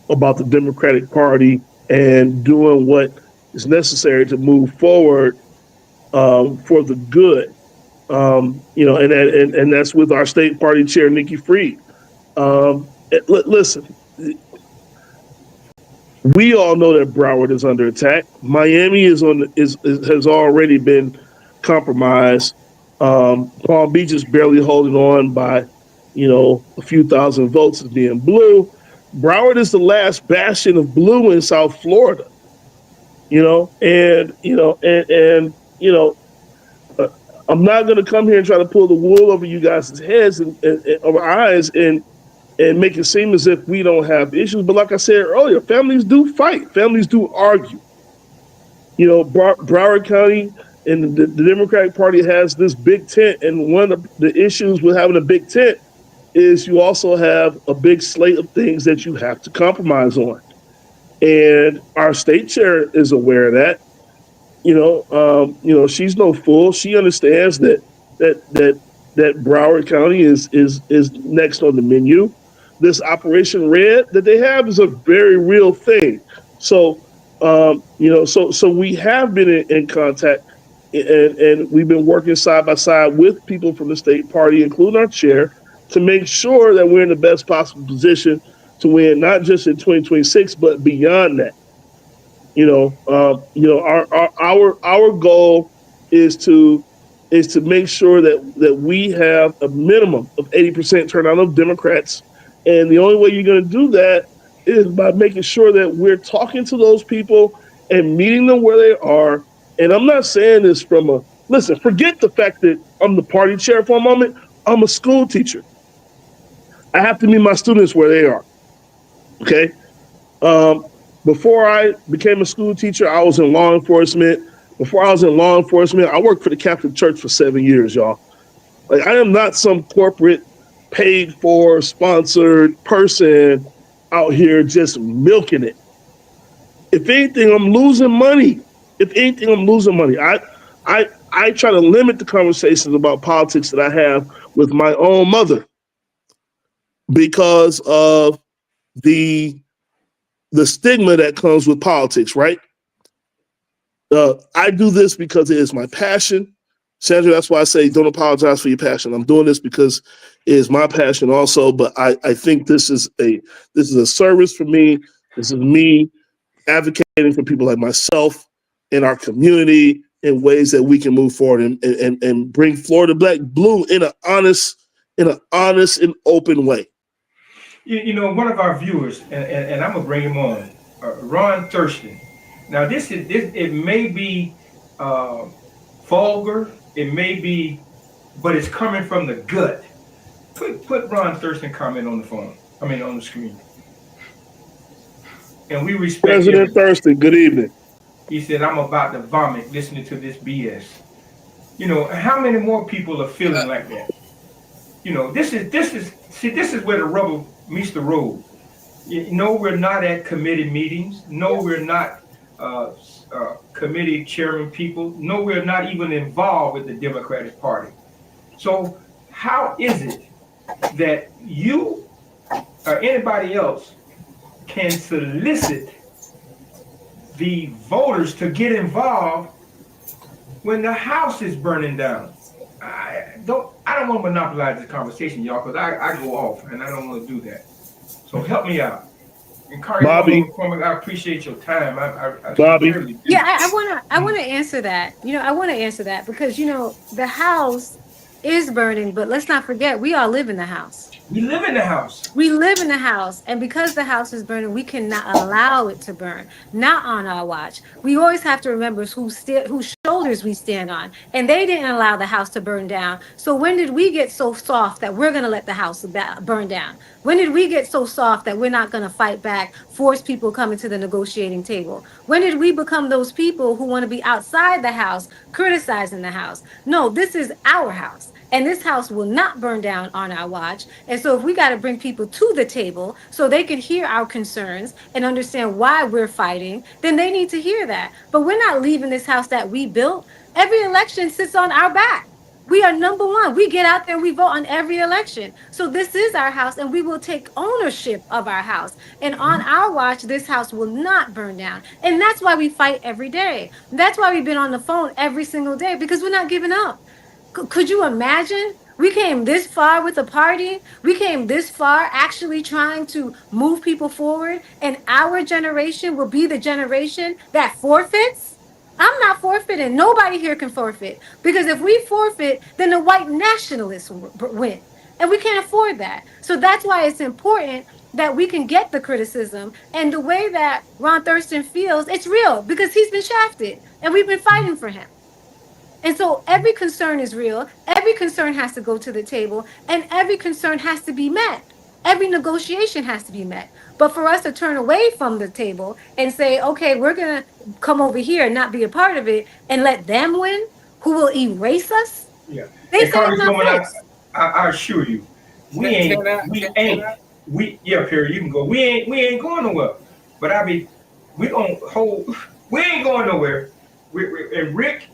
[SPEAKER 6] about the Democratic Party and doing what is necessary to move forward for the good. And that's with our state party chair, Nikki Fried. Listen, we all know that Broward is under attack. Miami has already been compromised. Palm Beach is barely holding on by, a few thousand votes as being blue. Broward is the last bastion of blue in South Florida. I'm not going to come here and try to pull the wool over you guys' heads and over eyes and make it seem as if we don't have issues. But like I said earlier, families do fight. Families do argue. Broward County and the Democratic Party has this big tent, and one of the issues with having a big tent is you also have a big slate of things that you have to compromise on. And our state chair is aware of that. She's no fool. She understands that Broward County is next on the menu. This Operation Red that they have is a very real thing. So we have been in contact, and we've been working side by side with people from the state party, including our chair, to make sure that we're in the best possible position to win, not just in 2026, but beyond that. Our goal is to make sure that we have a minimum of 80% turnout of Democrats, and the only way you're going to do that is by making sure that we're talking to those people and meeting them where they are. And I'm not saying this listen, forget the fact that I'm the party chair for a moment. I'm a school teacher. I have to meet my students where they are. Okay. Before I became a school teacher, I was in law enforcement. Before I was in law enforcement, I worked for the Catholic Church for 7 years, y'all. Like, I am not some corporate paid for, sponsored person out here just milking it. If anything, I'm losing money If anything, I'm losing money. I try to limit the conversations about politics that I have with my own mother because of the stigma that comes with politics, right? I do this because it is my passion. Sandra, that's why I say don't apologize for your passion. I'm doing this because it is my passion also, but I think this is a service for me. This is me advocating for people like myself in our community in ways that we can move forward and bring Florida Black Blue in an honest and open way.
[SPEAKER 2] You know, one of our viewers, and I'm gonna bring him on, Ron Thurston. Now, this it may be vulgar, it may be, but it's coming from the gut. Put Ron Thurston comment on the phone. I mean, on the screen. And we respect
[SPEAKER 6] President
[SPEAKER 2] him.
[SPEAKER 6] Thurston, good evening.
[SPEAKER 2] He said, "I'm about to vomit listening to this BS." You know, how many more people are feeling like that? You know, this is where the rubber meets the road. No, we're not at committee meetings. No, we're not committee chairman people. No, we're not even involved with the Democratic Party. So how is it that you or anybody else can solicit the voters to get involved when the house is burning down? I don't want to monopolize the conversation, y'all, because I go off and I don't want to do that. So help me out. And
[SPEAKER 6] Bobby,
[SPEAKER 2] I appreciate your time.
[SPEAKER 6] Bobby.
[SPEAKER 7] Yeah, I wanna answer that. I wanna answer that because the house is burning, but let's not forget we all live in the house.
[SPEAKER 2] We live in the house.
[SPEAKER 7] We live in the house, and because the house is burning, we cannot allow it to burn. Not on our watch. We always have to remember whose shoulders we stand on, and they didn't allow the house to burn down. So when did we get so soft that we're going to let the house burn down? When did we get so soft that we're not going to fight back, force people coming to the negotiating table? When did we become those people who want to be outside the house, criticizing the house? No, this is our house. And this house will not burn down on our watch. And so if we got to bring people to the table so they can hear our concerns and understand why we're fighting, then they need to hear that. But we're not leaving this house that we built. Every election sits on our back. We are number one. We get out there and we vote on every election. So this is our house and we will take ownership of our house. And on our watch, this house will not burn down. And that's why we fight every day. That's why we've been on the phone every single day, because we're not giving up. Could you imagine? We came this far with the party. We came this far actually trying to move people forward. And our generation will be the generation that forfeits. I'm not forfeiting. Nobody here can forfeit. Because if we forfeit, then the white nationalists win. And we can't afford that. So that's why it's important that we can get the criticism. And the way that Ron Thurston feels, it's real because he's been shafted. And we've been fighting for him. And so every concern is real. Every concern has to go to the table, and every concern has to be met. Every negotiation has to be met. But for us to turn away from the table and say, okay, we're going to come over here and not be a part of it and let them win, who will erase us?
[SPEAKER 2] Yeah.
[SPEAKER 7] They say it's not fixed.
[SPEAKER 2] I assure you, yeah, Perry, you can go. We ain't going nowhere. But we ain't going nowhere. And Rick,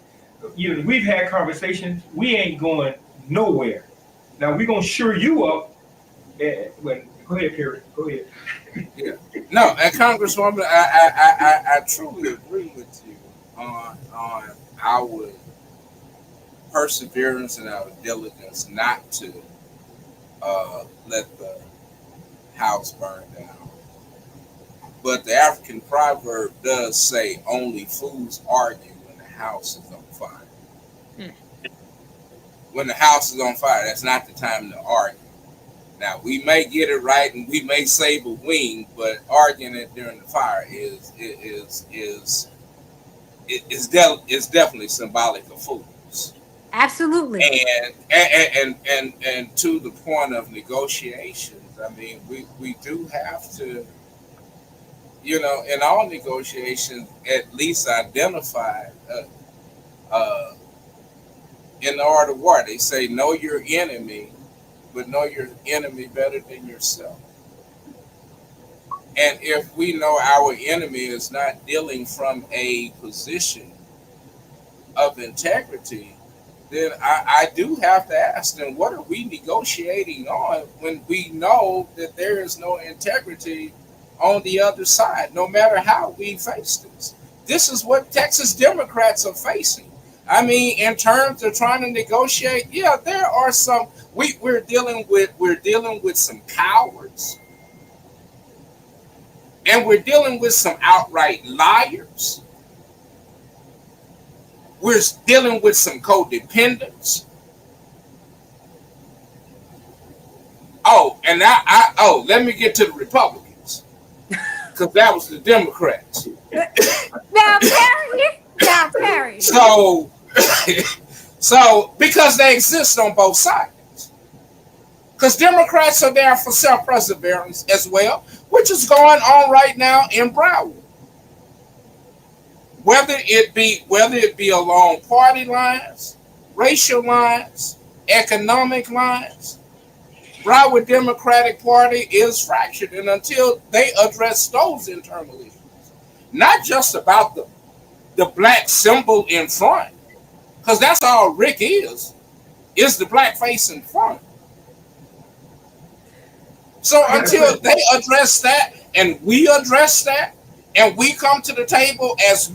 [SPEAKER 2] we've had conversations. We ain't going nowhere. Now we're gonna sure you up. Go ahead, Perry. Go ahead.
[SPEAKER 5] Yeah. No, and Congresswoman, I truly agree with you on our perseverance and our diligence not to let the house burn down. But the African proverb does say only fools argue when the house is on fire. When the house is on fire, that's not the time to argue. Now, we may get it right and we may save a wing, but arguing it during the fire is definitely symbolic of fools.
[SPEAKER 7] Absolutely.
[SPEAKER 5] And to the point of negotiations, I mean, we do have to, in all negotiations, at least identify in the art of war, they say know your enemy, but know your enemy better than yourself. And if we know our enemy is not dealing from a position of integrity, then I do have to ask them, what are we negotiating on when we know that there is no integrity on the other side, no matter how we face this? This is what Texas Democrats are facing. I mean, in terms of trying to negotiate, yeah, there are some. We're dealing with some cowards, and we're dealing with some outright liars. We're dealing with some codependents. Oh, and let me get to the Republicans, because that was the Democrats.
[SPEAKER 7] Now, Perry.
[SPEAKER 5] So because they exist on both sides, because Democrats are there for self-preservation as well, which is going on right now in Broward. Whether it be along party lines, racial lines, economic lines, Broward Democratic Party is fractured, and until they address those internal issues, not just about the black symbol in front, because that's all Rick is the black face in front. So until they address that, and we address that, and we come to the table as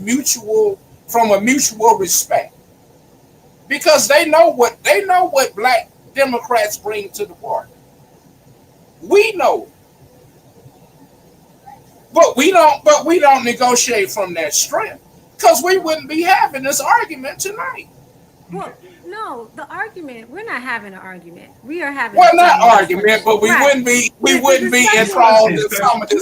[SPEAKER 5] from a mutual respect, because they know what black Democrats bring to the party. We know, but we don't negotiate from that strength, because we wouldn't be having this argument tonight.
[SPEAKER 7] Well, no, the argument, we're not having an argument. We are having
[SPEAKER 5] not argument, but we wouldn't be enthralled in some of this.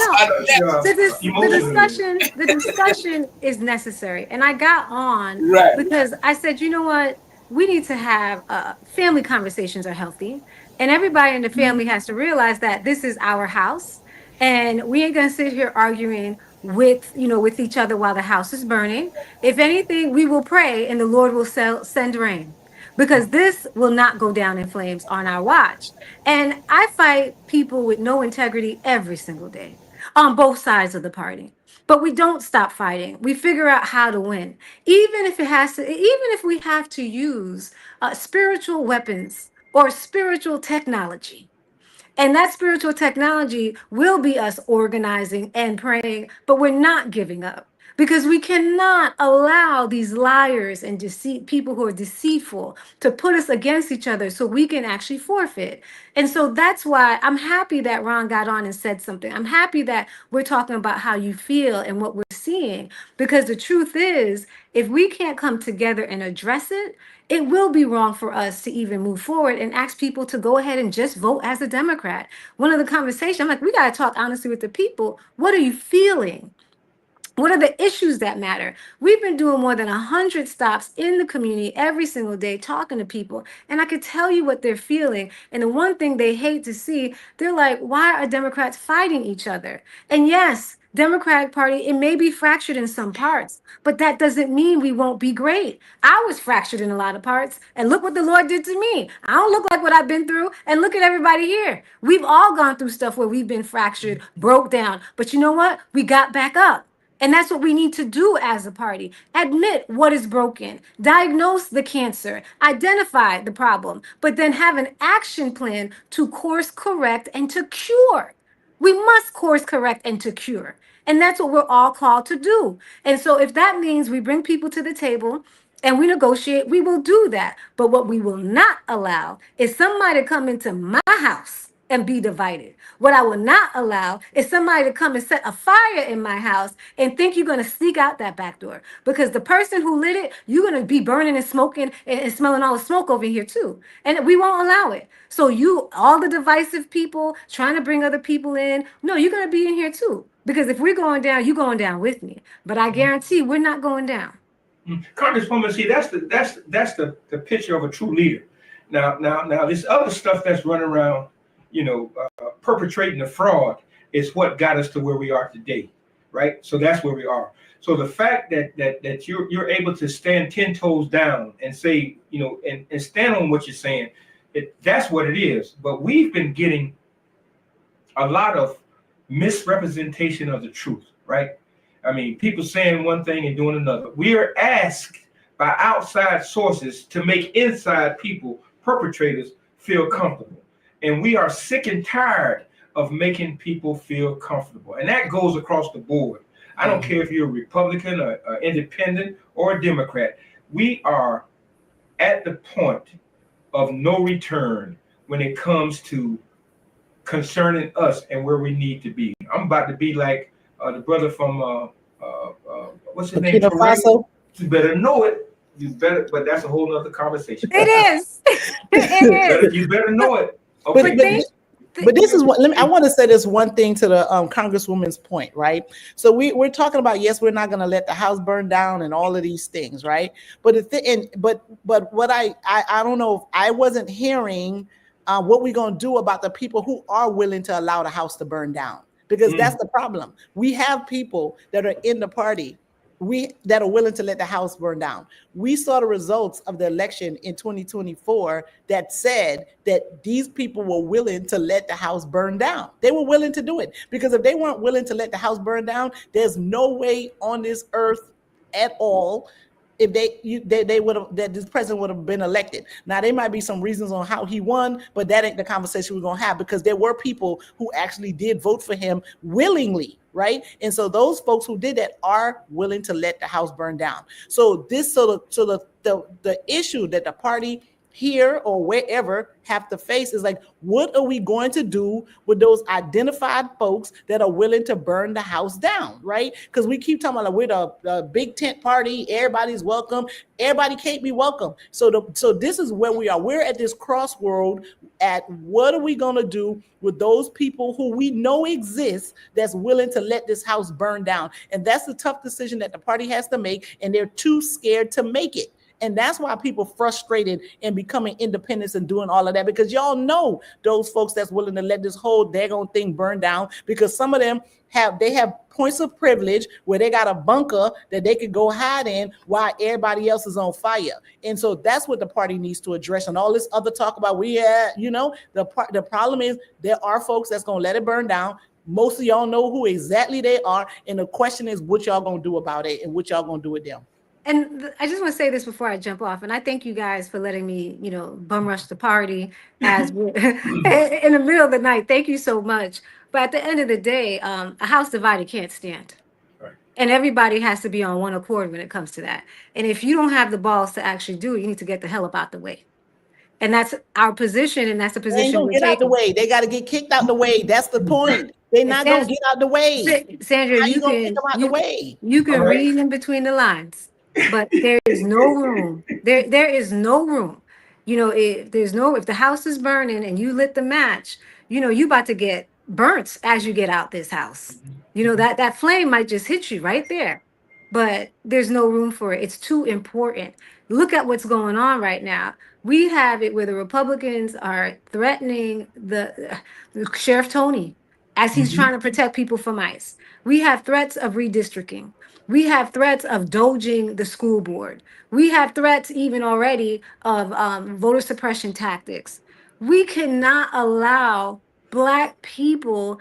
[SPEAKER 7] The discussion is necessary. And I got on because I said, you know what? We need to have family conversations are healthy. And everybody in the family has to realize that this is our house. And we ain't gonna sit here arguing with each other while the house is burning. If anything, we will pray and the Lord will send rain, because this will not go down in flames on our watch. And I fight people with no integrity every single day on both sides of the party. But we don't stop fighting. We figure out how to win, even if we have to use spiritual weapons or spiritual technology. And that spiritual technology will be us organizing and praying, but we're not giving up, because we cannot allow these liars and people who are deceitful to put us against each other so we can actually forfeit. And so that's why I'm happy that Ron got on and said something. I'm happy that we're talking about how you feel and what we're seeing, because the truth is, if we can't come together and address it, it will be wrong for us to even move forward and ask people to go ahead and just vote as a Democrat. One of the conversations, I'm like, we got to talk honestly with the people. What are you feeling? What are the issues that matter? We've been doing more than 100 stops in the community every single day, talking to people. And I could tell you what they're feeling. And the one thing they hate to see, they're like, why are Democrats fighting each other? And yes, Democratic Party, it may be fractured in some parts, but that doesn't mean we won't be great. I was fractured in a lot of parts, and look what the Lord did to me. I don't look like what I've been through, and look at everybody here. We've all gone through stuff where we've been fractured, broke down, but you know what? We got back up. And that's what we need to do as a party. Admit what is broken, diagnose the cancer, identify the problem, but then have an action plan to course correct and to cure. We must course correct and to cure. And that's what we're all called to do. And so if that means we bring people to the table and we negotiate, we will do that. But what we will not allow is somebody to come into my house and be divided. What I will not allow is somebody to come and set a fire in my house and think you're going to sneak out that back door. Because the person who lit it, you're going to be burning and smoking and smelling all the smoke over here too. And we won't allow it. So all the divisive people trying to bring other people in, no, you're going to be in here too. Because if we're going down, you're going down with me. But I guarantee we're not going down.
[SPEAKER 2] Congresswoman, see, that's the picture of a true leader. Now, this other stuff that's running around, perpetrating the fraud is what got us to where we are today, right? So that's where we are. So the fact that you're able to stand 10 toes down and say, and stand on what you're saying, that's what it is. But we've been getting a lot of misrepresentation of the truth, right? I mean, people saying one thing and doing another. We are asked by outside sources to make inside people, perpetrators, feel comfortable. And we are sick and tired of making people feel comfortable. And that goes across the board. I don't care if you're a Republican, or independent, or a Democrat. We are at the point of no return when it comes to concerning us and where we need to be. I'm about to be like the brother from what's his name?
[SPEAKER 4] Burkina Faso.
[SPEAKER 2] You better know it. You better, but that's a whole nother conversation.
[SPEAKER 7] It is. It is.
[SPEAKER 2] You better know it. Okay.
[SPEAKER 4] But this is what I want to say. This one thing to the Congresswoman's point, right? So we're talking about, yes, we're not going to let the house burn down and all of these things, right? But but what I don't know if I wasn't hearing what we're going to do about the people who are willing to allow the house to burn down, because that's the problem. We have people that are in the party that are willing to let the house burn down. We saw the results of the election in 2024 that said that these people were willing to let the house burn down. They were willing to do it, because if they weren't willing to let the house burn down, there's no way on this earth at all if they would have, that this president would have been elected. Now, there might be some reasons on how he won, but that ain't the conversation we're going to have, because there were people who actually did vote for him willingly, right? And so those folks who did that are willing to let the house burn down. So the issue that the party here or wherever have to face is like, what are we going to do with those identified folks that are willing to burn the house down, right? Because we keep talking about, like, we're the big tent party, everybody's welcome. Everybody can't be welcome. So this is where we are. We're at this crossroad at what are we going to do with those people who we know exist that's willing to let this house burn down. And that's the tough decision that the party has to make, and they're too scared to make it. And that's why people frustrated and becoming independents and doing all of that, because y'all know those folks that's willing to let this whole daggone thing burn down, because some of them have points of privilege where they got a bunker that they could go hide in while everybody else is on fire. And so that's what the party needs to address. And all this other talk about the problem is there are folks that's going to let it burn down. Most of y'all know who exactly they are. And the question is what y'all going to do about it and what y'all going to do with them.
[SPEAKER 7] And I just want to say this before I jump off, and I thank you guys for letting me, bum rush the party as we're in the middle of the night. Thank you so much. But at the end of the day, a house divided can't stand.
[SPEAKER 2] Right.
[SPEAKER 7] And everybody has to be on one accord when it comes to that. And if you don't have the balls to actually do it, you need to get the hell up out the way. And that's our position, and that's the position we're
[SPEAKER 4] get
[SPEAKER 7] taking.
[SPEAKER 4] out the way. They got to get kicked out the way. That's the point. They're not going to get out the way.
[SPEAKER 7] Sandra, you can read in between the lines. But there is no room. There is no room. If the house is burning and you lit the match, you about to get burnt as you get out this house. That flame might just hit you right there. But there's no room for it. It's too important. Look at what's going on right now. We have it where the Republicans are threatening the Sheriff Tony as he's trying to protect people from ICE. We have threats of redistricting. We have threats of doging the school board. We have threats even already of voter suppression tactics. We cannot allow Black people,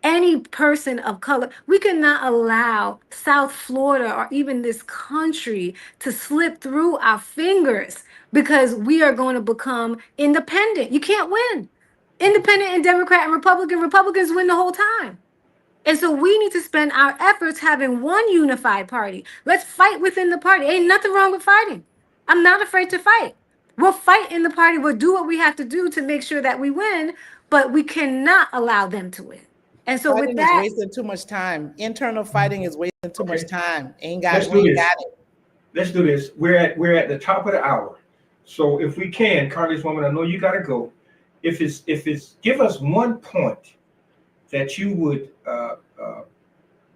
[SPEAKER 7] any person of color, we cannot allow South Florida or even this country to slip through our fingers because we are going to become independent. You can't win. Independent and Democrat and Republicans win the whole time. And so we need to spend our efforts having one unified party. Let's fight within the party. Ain't nothing wrong with fighting. I'm not afraid to fight. We'll fight in the party. We'll do what we have to do to make sure that we win, but we cannot allow them to win. And so
[SPEAKER 4] fighting
[SPEAKER 7] with that,
[SPEAKER 4] is wasting too much time. Internal fighting is wasting too much time.
[SPEAKER 2] Let's do this. We're at the top of the hour. So if we can, Congresswoman, I know you got to go. If it's give us one point that you would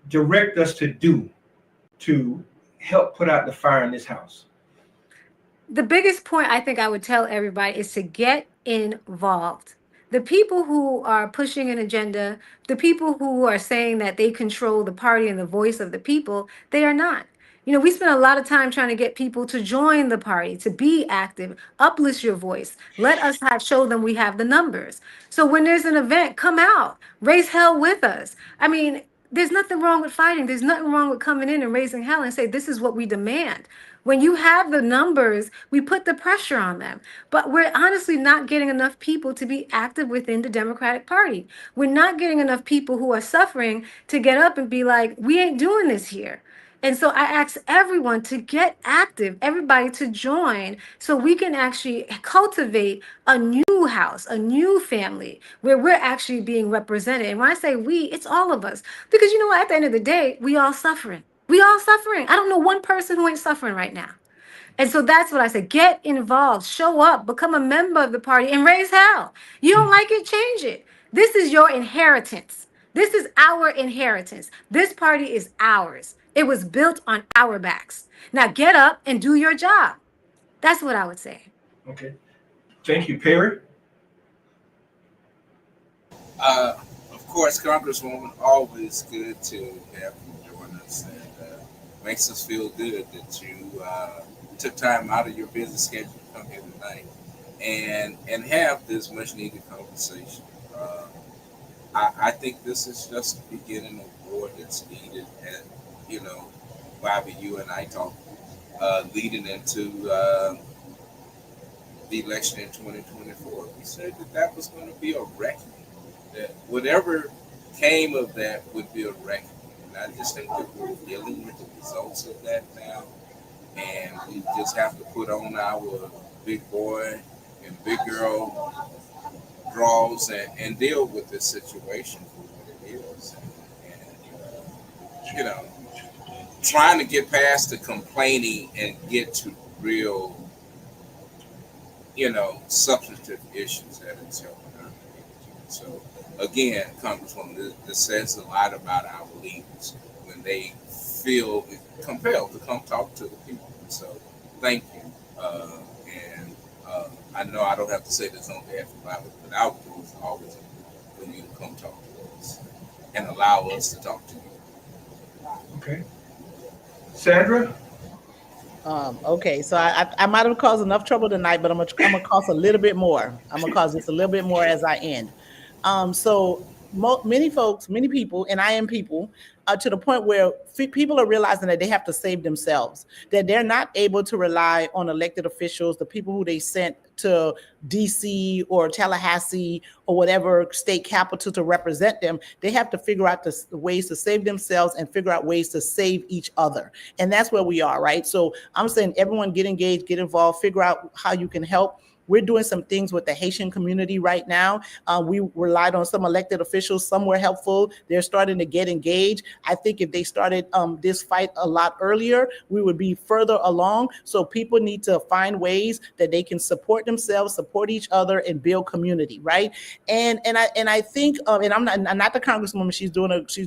[SPEAKER 2] direct us to do to help put out the fire in this house.
[SPEAKER 7] The biggest point I think I would tell everybody is to get involved. The people who are pushing an agenda, the people who are saying that they control the party and the voice of the people, they are not. You know, we spend a lot of time trying to get people to join the party, to be active, uplift your voice. Let us show them we have the numbers. So when there's an event, come out, raise hell with us. I mean, there's nothing wrong with fighting. There's nothing wrong with coming in and raising hell and say, this is what we demand. When you have the numbers, we put the pressure on them. But we're honestly not getting enough people to be active within the Democratic Party. We're not getting enough people who are suffering to get up and be like, we ain't doing this here. And so I ask everyone to get active, everybody to join, so we can actually cultivate a new house, a new family where we're actually being represented. And when I say we, it's all of us. Because you know what? At the end of the day, we all suffering. We all suffering. I don't know one person who ain't suffering right now. And so that's what I said. Get involved, show up, become a member of the party, and raise hell. You don't like it, change it. This is your inheritance. This is our inheritance. This party is ours. It was built on our backs. Now get up and do your job. That's what I would say.
[SPEAKER 2] Okay. Thank you, Perry.
[SPEAKER 5] Of course, Congresswoman, always good to have you join us, and makes us feel good that you took time out of your busy schedule to come here tonight and have this much needed conversation. I think this is just the beginning of more that's needed, and you know, Bobby, you and I talked leading into the election in 2024. We said that was going to be a reckoning. That whatever came of that would be a reckoning. And I just think that we're dealing with the results of that now. And we just have to put on our big boy and big girl draws and deal with this situation for what it is. And you know, trying to get past the complaining and get to real, you know, substantive issues that it's helping our community. So again, Congresswoman, this says a lot about our leaders when they feel compelled to come talk to the people. So thank you. And I know I don't have to say this on behalf of Bobby, but our goal is always for you to come talk to us and allow us to talk to you.
[SPEAKER 2] Okay. Sandra?
[SPEAKER 4] Okay, so I might have caused enough trouble tonight, but I'm gonna cause a little bit more. I'm gonna cause just a little bit more as I end. So many folks, many people, and I am people, to the point where people are realizing that they have to save themselves, that they're not able to rely on elected officials, the people who they sent to DC or Tallahassee or whatever state capital to represent them. They have to figure out the ways to save themselves and figure out ways to save each other. And that's where we are, right? So I'm saying everyone get engaged, get involved, figure out how you can help. We're doing some things with the Haitian community right now. We relied on some elected officials. Some were helpful. They're starting to get engaged. I think if they started this fight a lot earlier, we would be further along. So people need to find ways that they can support themselves, support each other, and build community, right? And I think, and I'm not the Congresswoman. She's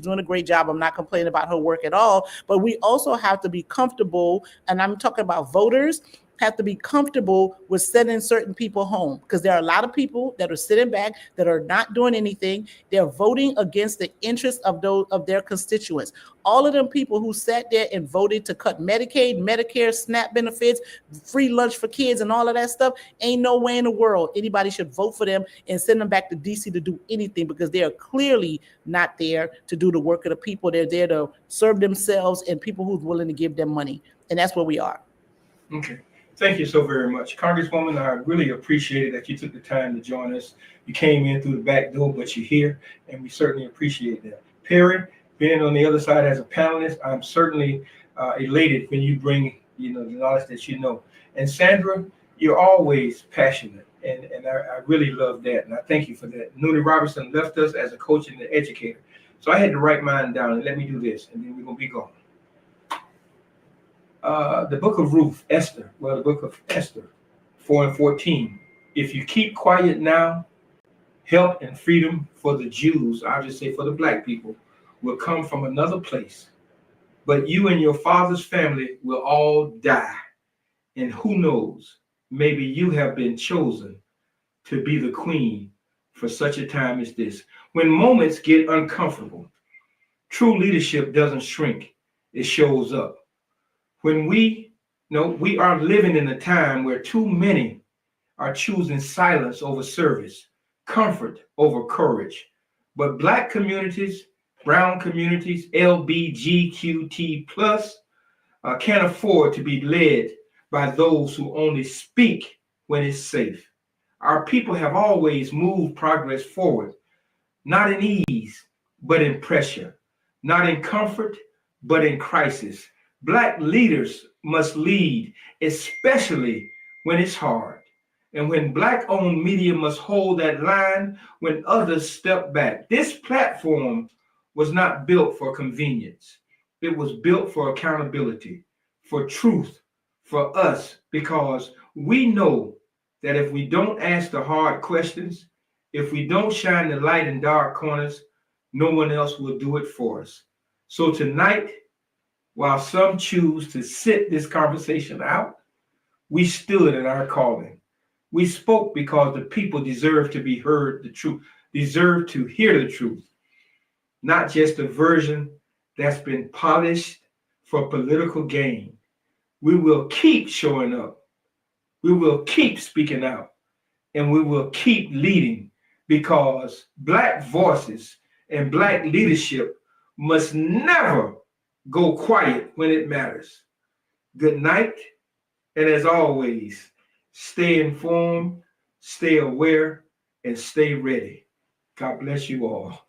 [SPEAKER 4] doing a great job. I'm not complaining about her work at all. But we also have to be comfortable, and I'm talking about voters, have to be comfortable with sending certain people home, because there are a lot of people that are sitting back that are not doing anything. They're voting against the interests of their constituents. All of them people who sat there and voted to cut Medicaid, Medicare, SNAP benefits, free lunch for kids, and all of that stuff, ain't no way in the world anybody should vote for them and send them back to DC to do anything, because they are clearly not there to do the work of the people. They're there to serve themselves and people who's willing to give them money. And that's where we are.
[SPEAKER 2] Okay. Thank you so very much. Congresswoman, I really appreciate it that you took the time to join us. You came in through the back door, but you're here, and we certainly appreciate that. Perry, being on the other side as a panelist, I'm certainly elated when you bring, the knowledge that you know. And Sandra, you're always passionate, and I really love that, and I thank you for that. Noonie Robertson left us as a coach and an educator. So I had to write mine down, and let me do this, and then we're going to be gone. The book of the book of Esther, 4:14. If you keep quiet now, help and freedom for the Jews, I'll just say for the black people, will come from another place. But you and your father's family will all die. And who knows, maybe you have been chosen to be the queen for such a time as this. When moments get uncomfortable, true leadership doesn't shrink, it shows up. When we know we are living in a time where too many are choosing silence over service, comfort over courage. But Black communities, brown communities, LBGQT plus, can't afford to be led by those who only speak when it's safe. Our people have always moved progress forward, not in ease, but in pressure, not in comfort, but in crisis. Black leaders must lead, especially when it's hard. And when Black owned media must hold that line when others step back. This platform was not built for convenience, it was built for accountability, for truth, for us, because we know that if we don't ask the hard questions, if we don't shine the light in dark corners, no one else will do it for us. So tonight, while some choose to sit this conversation out, we stood in our calling. We spoke because the people deserve to be heard the truth, deserve to hear the truth, not just a version that's been polished for political gain. We will keep showing up. We will keep speaking out, and we will keep leading, because Black voices and Black leadership must never go quiet when it matters. Good night, and as always, stay informed, stay aware, and stay ready. God bless you all.